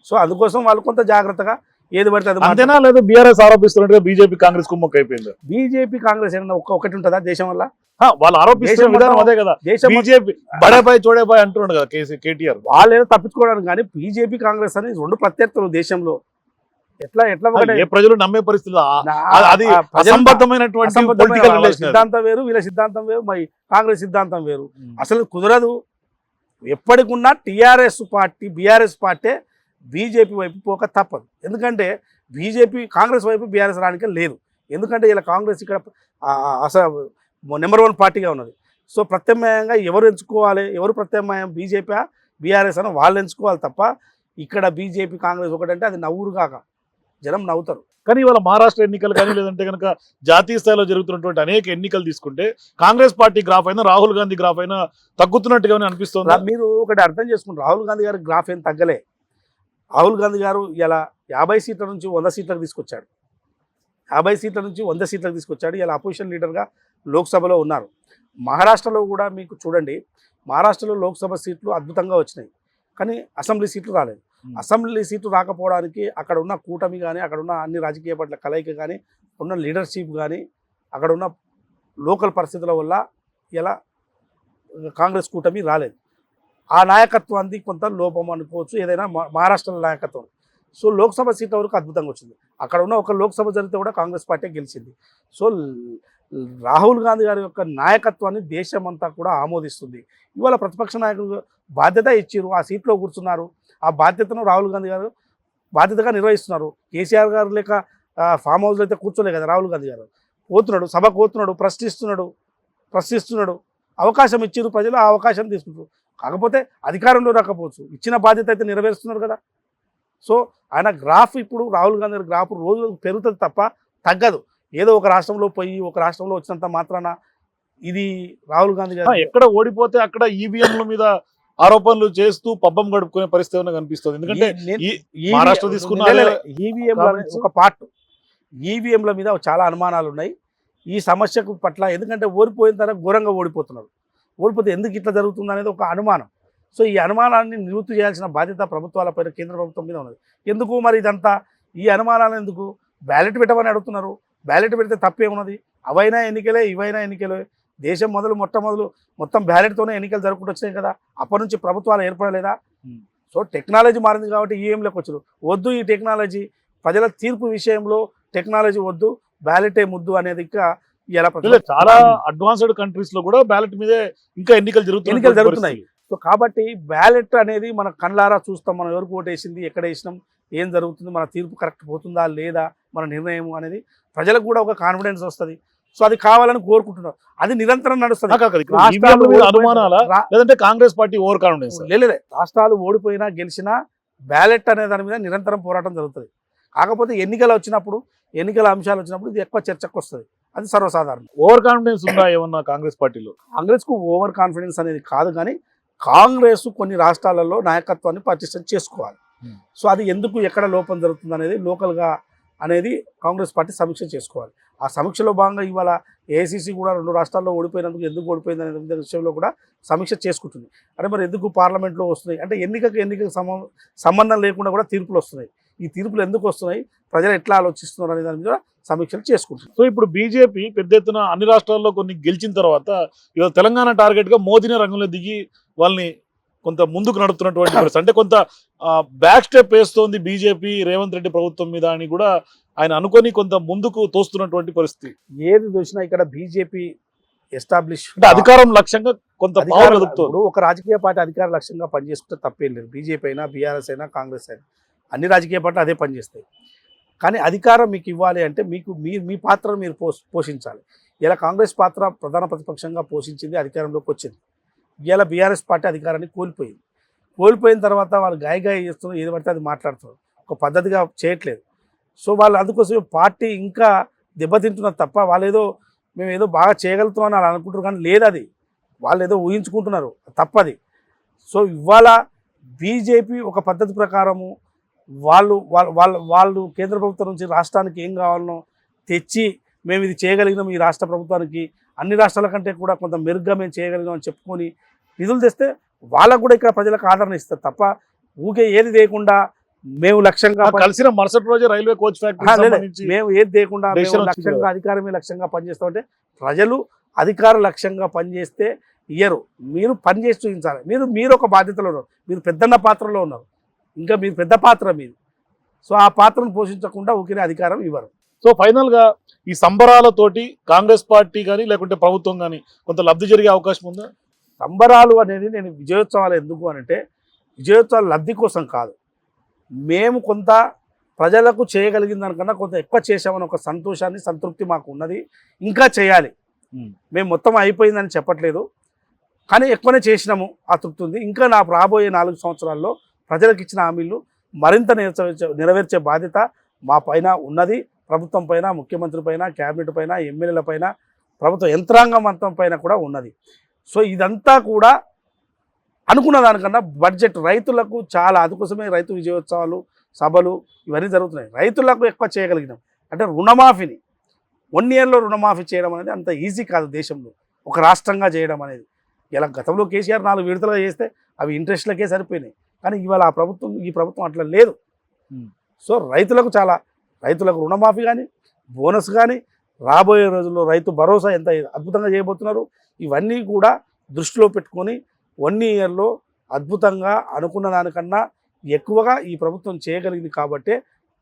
Speaker 2: సో అందుకోసం వాళ్ళు కొంత జాగ్రత్తగా ఏది పడితే అది
Speaker 1: అంతేనా? లేదు బీఆర్ఎస్ ఆరోపిస్తున్నట్టుగా బీజేపీ కాంగ్రెస్ కుమ్మక్క అయిపోయింది.
Speaker 2: బీజేపీ కాంగ్రెస్ ఏమన్నా ఒకటి ఉంటుందా దేశం వల్ల?
Speaker 1: వాళ్ళు ఆరోపిస్తున్న విధానం అదే కదా. బీజేపీ బడేబాయ్ చోడేబాయ్ అంటున్నాడు కదా కేటీఆర్.
Speaker 2: వాళ్ళు ఏదో తప్పించుకోవడానికి, కానీ బీజేపీ కాంగ్రెస్ అని రెండు ప్రత్యర్థులు దేశంలో. ఎట్లా
Speaker 1: ఏ ప్రజలు నమ్మే పరిస్థితి అది అసంబద్ధమైనటువంటి
Speaker 2: సిద్ధాంతం వేరు, వీళ్ళ సిద్ధాంతం వేరు, మరి కాంగ్రెస్ సిద్ధాంతం వేరు. అసలు కుదరదు. ఎప్పటికున్నా TRS party, BRS party BJP వైపు పోక తప్పదు. ఎందుకంటే బీజేపీ కాంగ్రెస్ వైపు బీఆర్ఎస్ రానికే లేదు. ఎందుకంటే ఇలా కాంగ్రెస్ ఇక్కడ అసలు నెంబర్ 1 పార్టీగా ఉన్నది. సో ప్రత్యామ్నాయంగా ఎవరు ఎంచుకోవాలి, ఎవరు ప్రత్యామ్నాయం బీజేపీ బీఆర్ఎస్ అని వాళ్ళు ఎంచుకోవాలి తప్ప ఇక్కడ బీజేపీ కాంగ్రెస్ ఒకటంటే అది నవ్వురు కాక జనం నవ్వుతారు.
Speaker 1: కానీ ఇవాళ మహారాష్ట్ర ఎన్నికలు కానీ లేదంటే కనుక జాతీయ స్థాయిలో జరుగుతున్నటువంటి అనేక ఎన్నికలు తీసుకుంటే కాంగ్రెస్ పార్టీ గ్రాఫ్ అయినా రాహుల్ గాంధీ గ్రాఫ్ అయినా తగ్గుతున్నట్టుగానే అనిపిస్తుంది.
Speaker 2: మీరు ఒకటి అర్థం చేసుకుంటారు, రాహుల్ గాంధీ గారి గ్రాఫ్ ఏం తగ్గలే. రాహుల్ గాంధీ గారు ఇలా 50 సీట్ల నుంచి 100 సీట్లకు తీసుకొచ్చాడు. 50 సీట్ల నుంచి 100 సీట్లకు తీసుకొచ్చాడు. ఇలా అపోజిషన్ లీడర్గా లోక్సభలో ఉన్నారు. మహారాష్ట్రలో కూడా మీకు చూడండి, మహారాష్ట్రలో లోక్సభ సీట్లు అద్భుతంగా వచ్చినాయి, కానీ అసెంబ్లీ సీట్లు రాలేదు. అసెంబ్లీ సీట్లు రాకపోవడానికి అక్కడ ఉన్న కూటమి కానీ, అక్కడ ఉన్న అన్ని రాజకీయ పార్టీల కలయిక కానీ, ఉన్న లీడర్షిప్ కానీ, అక్కడ ఉన్న లోకల్ పరిస్థితుల వల్ల ఇలా కాంగ్రెస్ కూటమి రాలేదు. ఆ నాయకత్వానికి కొంత లోపం అనుకోవచ్చు, ఏదైనా మహారాష్ట్ర నాయకత్వం. సో లోక్సభ సీట్ల వరకు అద్భుతంగా వచ్చింది. అక్కడ ఉన్న ఒక లోక్సభ జరిగితే కూడా కాంగ్రెస్ పార్టీ గెలిచింది. సో రాహుల్ గాంధీ గారి యొక్క నాయకత్వాన్ని దేశమంతా కూడా ఆమోదిస్తుంది. ఇవాళ ప్రతిపక్ష నాయకులు బాధ్యత ఇచ్చారు, ఆ సీట్లో కూర్చున్నారు. ఆ బాధ్యతను రాహుల్ గాంధీ గారు బాధ్యతగా నిర్వహిస్తున్నారు. కేసీఆర్ గారు లేక ఫామ్ హౌస్లో అయితే కూర్చోలే కదా రాహుల్ గాంధీ గారు. పోతున్నాడు, సభకు పోతున్నాడు, ప్రశ్నిస్తున్నాడు. అవకాశం ఇచ్చారు ప్రజలు, ఆ అవకాశం తీసుకుంటారు. కాకపోతే అధికారంలో రాకపోవచ్చు, ఇచ్చిన బాధ్యత అయితే నెరవేరుస్తున్నారు కదా. సో ఆయన గ్రాఫ్ ఇప్పుడు రాహుల్ గాంధీ గారి గ్రాఫ్ రోజు పెరుగుతుంది తప్ప తగ్గదు. ఏదో ఒక రాష్ట్రంలో పోయి ఒక రాష్ట్రంలో వచ్చినంత మాత్రాన ఇది రాహుల్ గాంధీ గారు
Speaker 1: ఎక్కడ ఓడిపోతే అక్కడ ఈవీఎంల మీద ఆరోపణలు చేస్తూ పబ్బం గడుపుకునే పరిస్థితి ఏమైనా కనిపిస్తుంది. ఎందుకంటే మహారాష్ట్ర తీసుకున్న
Speaker 2: ఈవీఎంల ఒక పార్ట్, ఈవీఎంల మీద చాలా అనుమానాలు ఉన్నాయి ఈ సమస్యకు పట్ల. ఎందుకంటే ఓడిపోయిన తర్వాత ఘోరంగా ఓడిపోతున్నారు. ఓడిపోతే ఎందుకు ఇట్లా జరుగుతుంది అనేది ఒక అనుమానం. సో ఈ అనుమానాన్ని నివృత్తి చేయాల్సిన బాధ్యత ప్రభుత్వాలపైన, కేంద్ర ప్రభుత్వం మీద ఉన్నది. ఎందుకు మరి ఇదంతా, ఈ అనుమానాలు ఎందుకు? బ్యాలెట్ పెట్టమని అడుగుతున్నారు. బ్యాలెట్ పెడితే తప్పేమున్నది? అవైనా ఎన్నికలే, ఇవైనా ఎన్నికలే. దేశం మొత్తం బ్యాలెట్తోనే ఎన్నికలు జరుపుకుంటూ వచ్చినాయి కదా. అప్పటి నుంచి ప్రభుత్వాలు ఏర్పడలేదా? సో టెక్నాలజీ మారింది కాబట్టి ఈవీఎంలోకి వచ్చారు. వద్దు ఈ టెక్నాలజీ, ప్రజల తీర్పు విషయంలో టెక్నాలజీ వద్దు, బ్యాలెటే ముద్దు అనేది ఇంకా ఇలా
Speaker 1: చాలా అడ్వాన్స్డ్ కంట్రీస్ లో కూడా బ్యాలెట్ మీదే ఇంకా ఎన్నికలు జరుగుతున్నాయి.
Speaker 2: సో కాబట్టి బ్యాలెట్ అనేది మన కళ్ళారా చూస్తాం, మనం ఎవరికి ఓటేసింది, ఎక్కడ వేసినాం, ఏం జరుగుతుంది, మన తీర్పు కరెక్ట్ పోతుందా లేదా, మన నిర్ణయం అనేది ప్రజలకు కూడా ఒక కాన్ఫిడెన్స్ వస్తుంది. సో అది కావాలని కోరుకుంటున్నారు. అది నిరంతరం నడుస్తుంది.
Speaker 1: లేదంటే కాంగ్రెస్ పార్టీ ఓవర్ కాన్ఫిడెన్స్
Speaker 2: లేదే. రాష్ట్రాలు ఓడిపోయినా గెలిచినా బ్యాలెట్ అనే దాని మీద నిరంతరం పోరాటం జరుగుతుంది. కాకపోతే ఎన్నికలు వచ్చినప్పుడు, ఎన్నికల అంశాలు వచ్చినప్పుడు ఇది ఎక్కువ చర్చకు వస్తుంది. అది సర్వసాధారణం.
Speaker 1: ఓవర్ కాన్ఫిడెన్స్ ఉందా ఏమన్నా కాంగ్రెస్ పార్టీలో?
Speaker 2: కాంగ్రెస్కు ఓవర్ కాన్ఫిడెన్స్ అనేది కాదు, కానీ కాంగ్రెస్ కొన్ని రాష్ట్రాలలో నాయకత్వాన్ని పటిష్టం చేసుకోవాలి. సో అది ఎందుకు, ఎక్కడ లోపం జరుగుతుంది అనేది లోకల్గా అనేది కాంగ్రెస్ పార్టీ సమీక్ష చేసుకోవాలి. ఆ సమీక్షలో భాగంగా ఇవాళ ఏఐసీసీ కూడా 2 రాష్ట్రాల్లో ఓడిపోయినందుకు ఎందుకు ఓడిపోయింది అనే విషయంలో కూడా సమీక్ష చేసుకుంటుంది. అంటే మరి ఎందుకు పార్లమెంట్లో వస్తున్నాయి అంటే ఎన్నికకు సంబంధం లేకుండా కూడా తీర్పులు వస్తున్నాయి. ఈ తీర్పులు ఎందుకు వస్తున్నాయి, ప్రజలు ఎట్లా ఆలోచిస్తున్నారు అనే దాని మీద సమీక్షలు చేసుకుంటున్నారు.
Speaker 1: సో ఇప్పుడు బీజేపీ పెద్ద ఎత్తున అన్ని రాష్ట్రాల్లో కొన్ని గెలిచిన తర్వాత ఇవాళ తెలంగాణ టార్గెట్గా మోదీనే రంగంలో దిగి వాళ్ళని కొంత ముందుకు నడుపుతున్నటువంటి పరిస్థితి. అంటే కొంత బ్యాక్ స్టెప్ వేస్తోంది బీజేపీ రేవంత్ రెడ్డి ప్రభుత్వం మీద అని కూడా ఆయన అనుకొని కొంత ముందుకు తోస్తున్నటువంటి పరిస్థితి.
Speaker 2: ఏది చూసినా ఇక్కడ బీజేపీ ఎస్టాబ్లిష్
Speaker 1: అధికారం లక్ష్యంగా కొంత
Speaker 2: ఒక రాజకీయ పార్టీ అధికార లక్ష్యంగా పనిచేసుకుంటే తప్పేం లేదు. బీజేపీ అయినా, బీఆర్ఎస్ అయినా, కాంగ్రెస్ అయినా, అన్ని రాజకీయ పార్టీలు అదే పనిచేస్తాయి. కానీ అధికారం మీకు ఇవ్వాలి అంటే మీ పాత్రను మీరు పోషించాలి. ఇలా కాంగ్రెస్ పాత్ర ప్రధాన ప్రతిపక్షంగా పోషించింది, అధికారంలోకి వచ్చింది. ఇలా బీఆర్ఎస్ పార్టీ అధికారాన్ని కోల్పోయిన తర్వాత వాళ్ళు గాయ చేస్తున్నారు, ఏది పడితే అది మాట్లాడుతున్నారు, ఒక పద్ధతిగా చేయట్లేదు. సో వాళ్ళు అందుకోసం పార్టీ ఇంకా దెబ్బతింటున్నారు తప్ప మేము ఏదో బాగా చేయగలుగుతున్నామని వాళ్ళు అనుకుంటున్నారు, కానీ లేదు, అది వాళ్ళు ఏదో ఊహించుకుంటున్నారు, తప్పది. సో ఇవాళ బీజేపీ ఒక పద్ధతి ప్రకారము వాళ్ళు కేంద్ర ప్రభుత్వం నుంచి రాష్ట్రానికి ఏం కావాలనో తెచ్చి మేము ఇది చేయగలిగినాం, ఈ రాష్ట్ర ప్రభుత్వానికి అన్ని రాష్ట్రాల కంటే కూడా కొంత మెరుగ్గా మేము చేయగలిగినాం అని చెప్పుకొని నిధులు తెస్తే వాళ్ళకు కూడా ఇక్కడ ప్రజలకు ఆదరణ ఇస్తారు తప్ప ఊకే ఏది లేకుండా మేము లక్ష్యంగా
Speaker 1: కలిసిన మరుసటి రోజు రైల్వే కోచ్ ఫ్యాక్టరీ
Speaker 2: మేము ఏది లేకుండా లక్ష్యంగా అధికారమే లక్ష్యంగా పనిచేస్తామంటే ప్రజలు అధికార లక్ష్యంగా పనిచేస్తే ఇయ్యరు. మీరు పనిచేసి చూపించాలి. మీరు ఒక బాధ్యతలో ఉన్నారు, మీరు పెద్దన్న పాత్రలో ఉన్నారు, ఇంకా మీరు పెద్ద పాత్ర మీరు. సో ఆ పాత్రను పోషించకుండా ఊరికే అధికారం ఇవ్వరు.
Speaker 1: సో ఫైనల్ గా ఈ సంబరాలతోటి కాంగ్రెస్ పార్టీ కానీ లేకుంటే ప్రభుత్వం కానీ కొంత లబ్ధి జరిగే అవకాశం ఉందా?
Speaker 2: సంబరాలు అనేది నేను విజయోత్సవాలు ఎందుకు అనంటే విజయోత్సవాలు లబ్ధి కోసం కాదు, మేము కొంత ప్రజలకు చేయగలిగిన దానికన్నా కొంత ఎక్కువ చేసామని ఒక సంతోషాన్ని, సంతృప్తి మాకు ఉన్నది. ఇంకా చేయాలి, మేము మొత్తం అయిపోయిందని చెప్పట్లేదు, కానీ ఎక్కువనే చేసినాము, ఆ తృప్తి ఉంది. ఇంకా రాబోయే 4 సంవత్సరాల్లో ప్రజలకు ఇచ్చిన హామీలు మరింత నెరవేర్చే బాధ్యత మా పైన ఉన్నది. ప్రభుత్వం పైన, ముఖ్యమంత్రి పైన, క్యాబినెట్ పైన, ఎమ్మెల్యేల పైన, ప్రభుత్వ యంత్రాంగం అంతం పైన కూడా ఉన్నది. సో ఇదంతా కూడా అనుకున్న దానికన్నా బడ్జెట్ రైతులకు చాలా, అందుకోసమే రైతు విజయోత్సవాలు, సభలు ఇవన్నీ జరుగుతున్నాయి. రైతులకు ఎక్కువ చేయగలిగినాం. అంటే రుణమాఫీని 1 ఇయర్లో రుణమాఫీ చేయడం అనేది అంత ఈజీ కాదు దేశంలో, ఒక రాష్ట్రంగా చేయడం అనేది. ఇలా గతంలో కేసీఆర్ 4 విడతలుగా చేస్తే అవి ఇంట్రెస్ట్లకే సరిపోయినాయి. కానీ ఇవాళ ఈ ప్రభుత్వం అట్లా లేదు. సో రైతులకు రుణమాఫీ కానీ, బోనస్ కానీ, రాబోయే రోజుల్లో రైతు భరోసా ఎంత అద్భుతంగా చేయబోతున్నారు. ఇవన్నీ కూడా దృష్టిలో పెట్టుకొని 1 ఇయర్లో అద్భుతంగా అనుకున్న దానికన్నా ఎక్కువగా ఈ ప్రభుత్వం చేయగలిగింది. కాబట్టే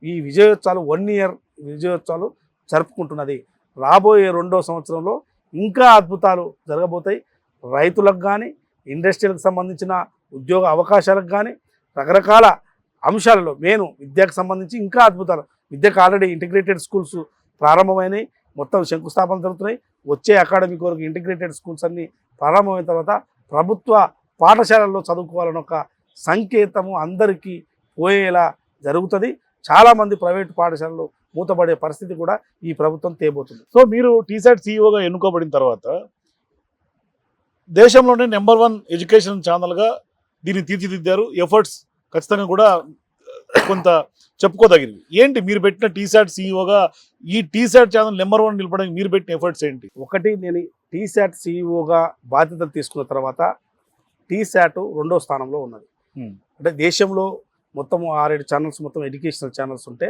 Speaker 2: ఈ విజయోత్సవాలు 1 ఇయర్ విజయోత్సవాలు జరుపుకుంటున్నది. రాబోయే 2వ సంవత్సరంలో ఇంకా అద్భుతాలు జరగబోతాయి. రైతులకు కానీ, ఇండస్ట్రీలకు సంబంధించిన ఉద్యోగ అవకాశాలకు కానీ, రకరకాల అంశాలలో మెయిన్ విద్యకు సంబంధించి ఇంకా అద్భుతాలు. విద్యకు ఆల్రెడీ ఇంటిగ్రేటెడ్ స్కూల్స్ ప్రారంభమైనాయి, మొత్తం శంకుస్థాపన జరుగుతున్నాయి. వచ్చే అకాడమిక్ వరకు ఇంటిగ్రేటెడ్ స్కూల్స్ అన్నీ ప్రారంభమైన తర్వాత ప్రభుత్వ పాఠశాలల్లో చదువుకోవాలని ఒక సంకేతము అందరికీ పోయేలా జరుగుతుంది. చాలామంది ప్రైవేటు పాఠశాలలు మూతపడే పరిస్థితి కూడా ఈ ప్రభుత్వం తేబోతుంది.
Speaker 1: సో మీరు టీసాట్ సీఈఓగా ఎన్నుకోబడిన తర్వాత దేశంలోనే నెంబర్ 1 ఎడ్యుకేషన్ ఛానల్గా దీన్ని తీర్చిదిద్దారు. ఎఫర్ట్స్ ఖచ్చితంగా కూడా కొంత చెప్పుకోదగినవి. ఏంటి మీరు పెట్టిన టీసాట్ సీఈఓగా ఈ టీసాట్ ఛానల్ నెంబర్ 1 నిలపడానికి మీరు పెట్టిన ఎఫర్ట్స్ ఏంటి?
Speaker 2: ఒకటి, నేను టీసాట్ సీఈఓగా బాధ్యతలు తీసుకున్న తర్వాత టీసాట్ 2వ స్థానంలో ఉన్నది. అంటే దేశంలో మొత్తం 6-7 ఛానల్స్, మొత్తం ఎడ్యుకేషనల్ ఛానల్స్ ఉంటే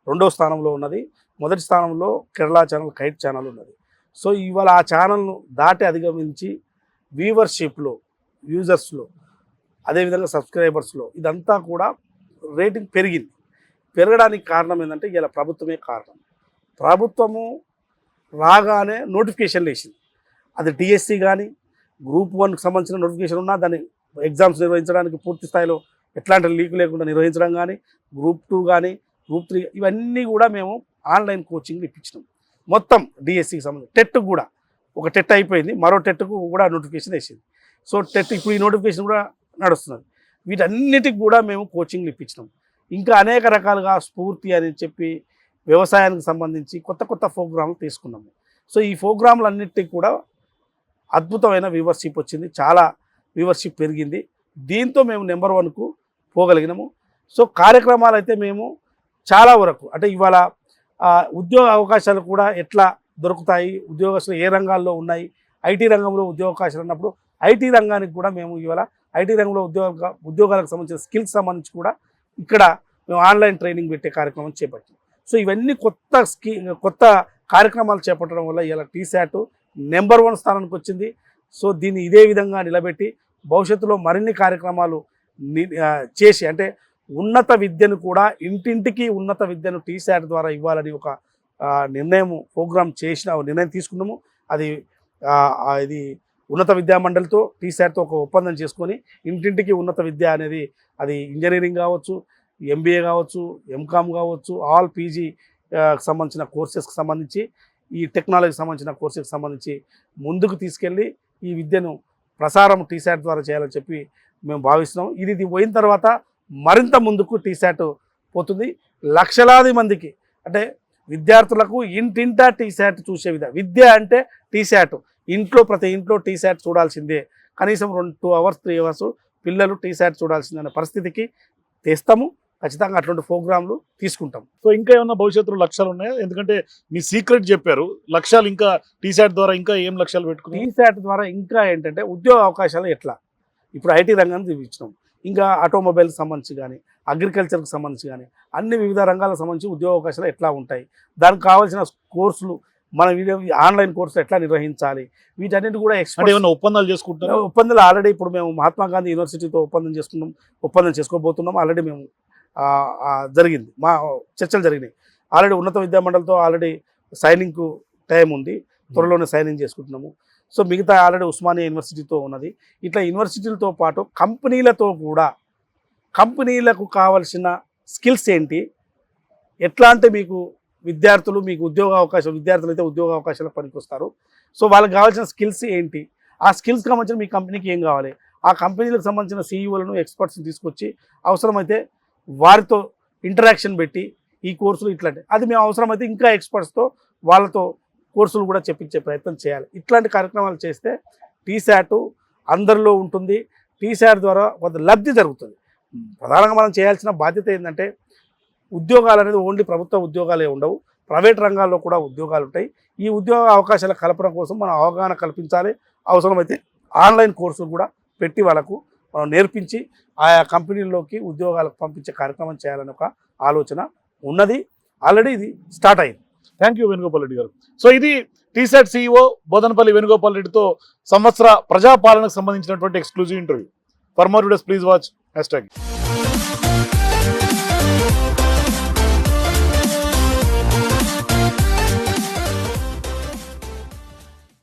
Speaker 2: 2వ స్థానంలో ఉన్నది. మొదటి స్థానంలో కేరళ ఛానల్, కైట్ ఛానల్ ఉన్నది. సో ఇవాళ ఆ ఛానల్ను దాటి అధిగమించి వ్యూవర్షిప్లో, యూజర్స్లో, అదేవిధంగా సబ్స్క్రైబర్స్లో ఇదంతా కూడా రేటింగ్ పెరిగింది. పెరగడానికి కారణం ఏంటంటే ఇలా ప్రభుత్వమే కారణం. ప్రభుత్వము రాగానే నోటిఫికేషన్లు వేసింది. అది డిఎస్సి కానీ, గ్రూప్ 1కి సంబంధించిన నోటిఫికేషన్ ఉన్నా దాన్ని ఎగ్జామ్స్ నిర్వహించడానికి పూర్తి స్థాయిలో ఎట్లాంటి లీక్ లేకుండా నిర్వహించడం కానీ, గ్రూప్ 2 కానీ, గ్రూప్ 3 ఇవన్నీ కూడా మేము ఆన్లైన్ కోచింగ్లు ఇప్పించినాం. మొత్తం డిఎస్సికి సంబంధించి టెట్ కూడా ఒక టెట్ అయిపోయింది, మరో టెట్కు కూడా నోటిఫికేషన్ వేసింది. సో టెట్ ఇప్పుడు ఈ నోటిఫికేషన్ కూడా నడుస్తున్నది. వీటన్నిటికి కూడా మేము కోచింగ్లు ఇప్పించినాం. ఇంకా అనేక రకాలుగా స్ఫూర్తి అని చెప్పి వ్యవసాయానికి సంబంధించి కొత్త కొత్త ప్రోగ్రాంలు తీసుకున్నాము. సో ఈ ప్రోగ్రాంలన్నిటికీ కూడా అద్భుతమైన వ్యూవర్షిప్ వచ్చింది, చాలా వ్యూవర్షిప్ పెరిగింది. దీంతో మేము నెంబర్ 1కు పోగలిగినాము. సో కార్యక్రమాలు అయితే మేము చాలా వరకు, అంటే ఇవాళ ఉద్యోగ అవకాశాలు కూడా ఎట్లా దొరుకుతాయి, ఉద్యోగస్తులు ఏ రంగాల్లో ఉన్నాయి, ఐటీ రంగంలో ఉద్యోగ అవకాశాలు ఉన్నప్పుడు ఐటీ రంగానికి కూడా మేము ఇవాళ ఐటీ రంగంలో ఉద్యోగాలకు సంబంధించిన స్కిల్స్ సంబంధించి కూడా ఇక్కడ మేము ఆన్లైన్ ట్రైనింగ్ పెట్టే కార్యక్రమం చేపట్టాం. సో ఇవన్నీ కొత్త కార్యక్రమాలు చేపట్టడం వల్ల ఇలా టీసాట్ నెంబర్ 1 స్థానానికి వచ్చింది. సో దీన్ని ఇదే విధంగా నిలబెట్టి భవిష్యత్తులో మరిన్ని కార్యక్రమాలు చేసి, అంటే ఉన్నత విద్యను కూడా ఇంటింటికి ఉన్నత విద్యను టీసాట్ ద్వారా ఇవ్వాలని ఒక నిర్ణయం తీసుకున్నాము. ఇది ఉన్నత విద్యా మండలితో టీసాట్తో ఒక ఒప్పందం చేసుకొని ఇంటింటికి ఉన్నత విద్య అనేది, అది ఇంజనీరింగ్ కావచ్చు, ఎంబీఏ కావచ్చు, ఎంకామ్ కావచ్చు, ఆల్ పీజీ సంబంధించిన కోర్సెస్కి సంబంధించి, ఈ టెక్నాలజీకి సంబంధించిన కోర్సెస్కి సంబంధించి ముందుకు తీసుకెళ్ళి ఈ విద్యను ప్రసారం టీసాట్ ద్వారా చేయాలని చెప్పి మేము భావిస్తున్నాం. ఇది పోయిన తర్వాత మరింత ముందుకు టీసాట్ పోతుంది. లక్షలాది మందికి, అంటే విద్యార్థులకు ఇంటింటా టీసాట్ చూసే విద్య అంటే టీసాట్, ప్రతి ఇంట్లో టీసాట్ చూడాల్సిందే. కనీసం 2 hours 3 hours పిల్లలు టీసాట్ చూడాల్సిందనే పరిస్థితికి తెస్తాము. ఖచ్చితంగా అటువంటి ప్రోగ్రాంలు తీసుకుంటాం.
Speaker 1: సో ఇంకా ఏమన్నా భవిష్యత్తులో లక్ష్యాలు ఉన్నాయా? ఎందుకంటే మీ సీక్రెట్ చెప్పారు, లక్ష్యాలు ఇంకా టీసాట్ ద్వారా ఇంకా ఏం లక్ష్యాలు పెట్టుకున్నాం?
Speaker 2: టీసాట్ ద్వారా ఇంకా ఏంటంటే ఉద్యోగ అవకాశాలు ఎట్లా, ఇప్పుడు ఐటీ రంగాన్ని చూపించినాం, ఇంకా ఆటోమొబైల్కి సంబంధించి కానీ, అగ్రికల్చర్కి సంబంధించి కానీ, అన్ని వివిధ రంగాలకు సంబంధించి ఉద్యోగ అవకాశాలు ఎట్లా ఉంటాయి, దానికి కావాల్సిన కోర్సులు మన ఆన్లైన్ కోర్సులు ఎట్లా నిర్వహించాలి, వీటన్నిటి కూడా
Speaker 1: ఒప్పందాలు చేసుకుంటున్నాం.
Speaker 2: ఒప్పందాలు ఆల్రెడీ ఇప్పుడు మేము మహాత్మా గాంధీ యూనివర్సిటీతో ఒప్పందం చేసుకోబోతున్నాం. ఆల్రెడీ మేము జరిగింది, మా చర్చలు జరిగినాయి. ఆల్రెడీ ఉన్నత విద్యా మండలితో ఆల్రెడీ సైనింగ్కు టైం ఉంది, త్వరలోనే సైనింగ్ చేసుకుంటున్నాము. సో మిగతా ఆల్రెడీ ఉస్మానియా యూనివర్సిటీతో ఉన్నది. ఇట్లా యూనివర్సిటీలతో పాటు కంపెనీలతో కూడా, కంపెనీలకు కావాల్సిన స్కిల్స్ ఏంటి, ఎట్లా అంటే మీకు విద్యార్థులు, మీకు విద్యార్థులు అయితే ఉద్యోగ అవకాశాలకు పనికొస్తారు. సో వాళ్ళకి కావాల్సిన స్కిల్స్ ఏంటి, ఆ స్కిల్స్ సంబంధించిన మీ కంపెనీకి ఏం కావాలి, ఆ కంపెనీలకు సంబంధించిన సీఈఓలను ఎక్స్పర్ట్స్ని తీసుకొచ్చి అవసరమైతే వారితో ఇంటరాక్షన్ పెట్టి ఈ కోర్సులు ఇట్లాంటి అది మేము అవసరమైతే ఇంకా ఎక్స్పర్ట్స్తో వాళ్ళతో కోర్సులు కూడా చెప్పించే ప్రయత్నం చేయాలి. ఇట్లాంటి కార్యక్రమాలు చేస్తే టీశాట్ అందరిలో ఉంటుంది. టీశాట్ ద్వారా కొంత లబ్ధి జరుగుతుంది. ప్రధానంగా మనం చేయాల్సిన బాధ్యత ఏంటంటే ఉద్యోగాలు అనేది ఓన్లీ ప్రభుత్వ ఉద్యోగాలే ఉండవు, ప్రైవేట్ రంగాల్లో కూడా ఉద్యోగాలు ఉంటాయి. ఈ ఉద్యోగ అవకాశాల కల్పన కోసం మనం అవగాహన కల్పించాలి. అవసరమైతే ఆన్లైన్ కోర్సులు కూడా పెట్టి వాళ్ళకు మనం నేర్పించి ఆయా కంపెనీల్లోకి ఉద్యోగాలకు పంపించే కార్యక్రమం చేయాలని ఒక ఆలోచన ఉన్నది. ఆల్రెడీ ఇది స్టార్ట్ అయింది.
Speaker 1: థ్యాంక్ యూ వేణుగోపాల్ రెడ్డి గారు. సో ఇది టీశాట్ CEO బోధనపల్లి వేణుగోపాల్ రెడ్డితో సంవత్సర ప్రజాపాలనకు సంబంధించినటువంటి exclusive interview. For more videos please watch #.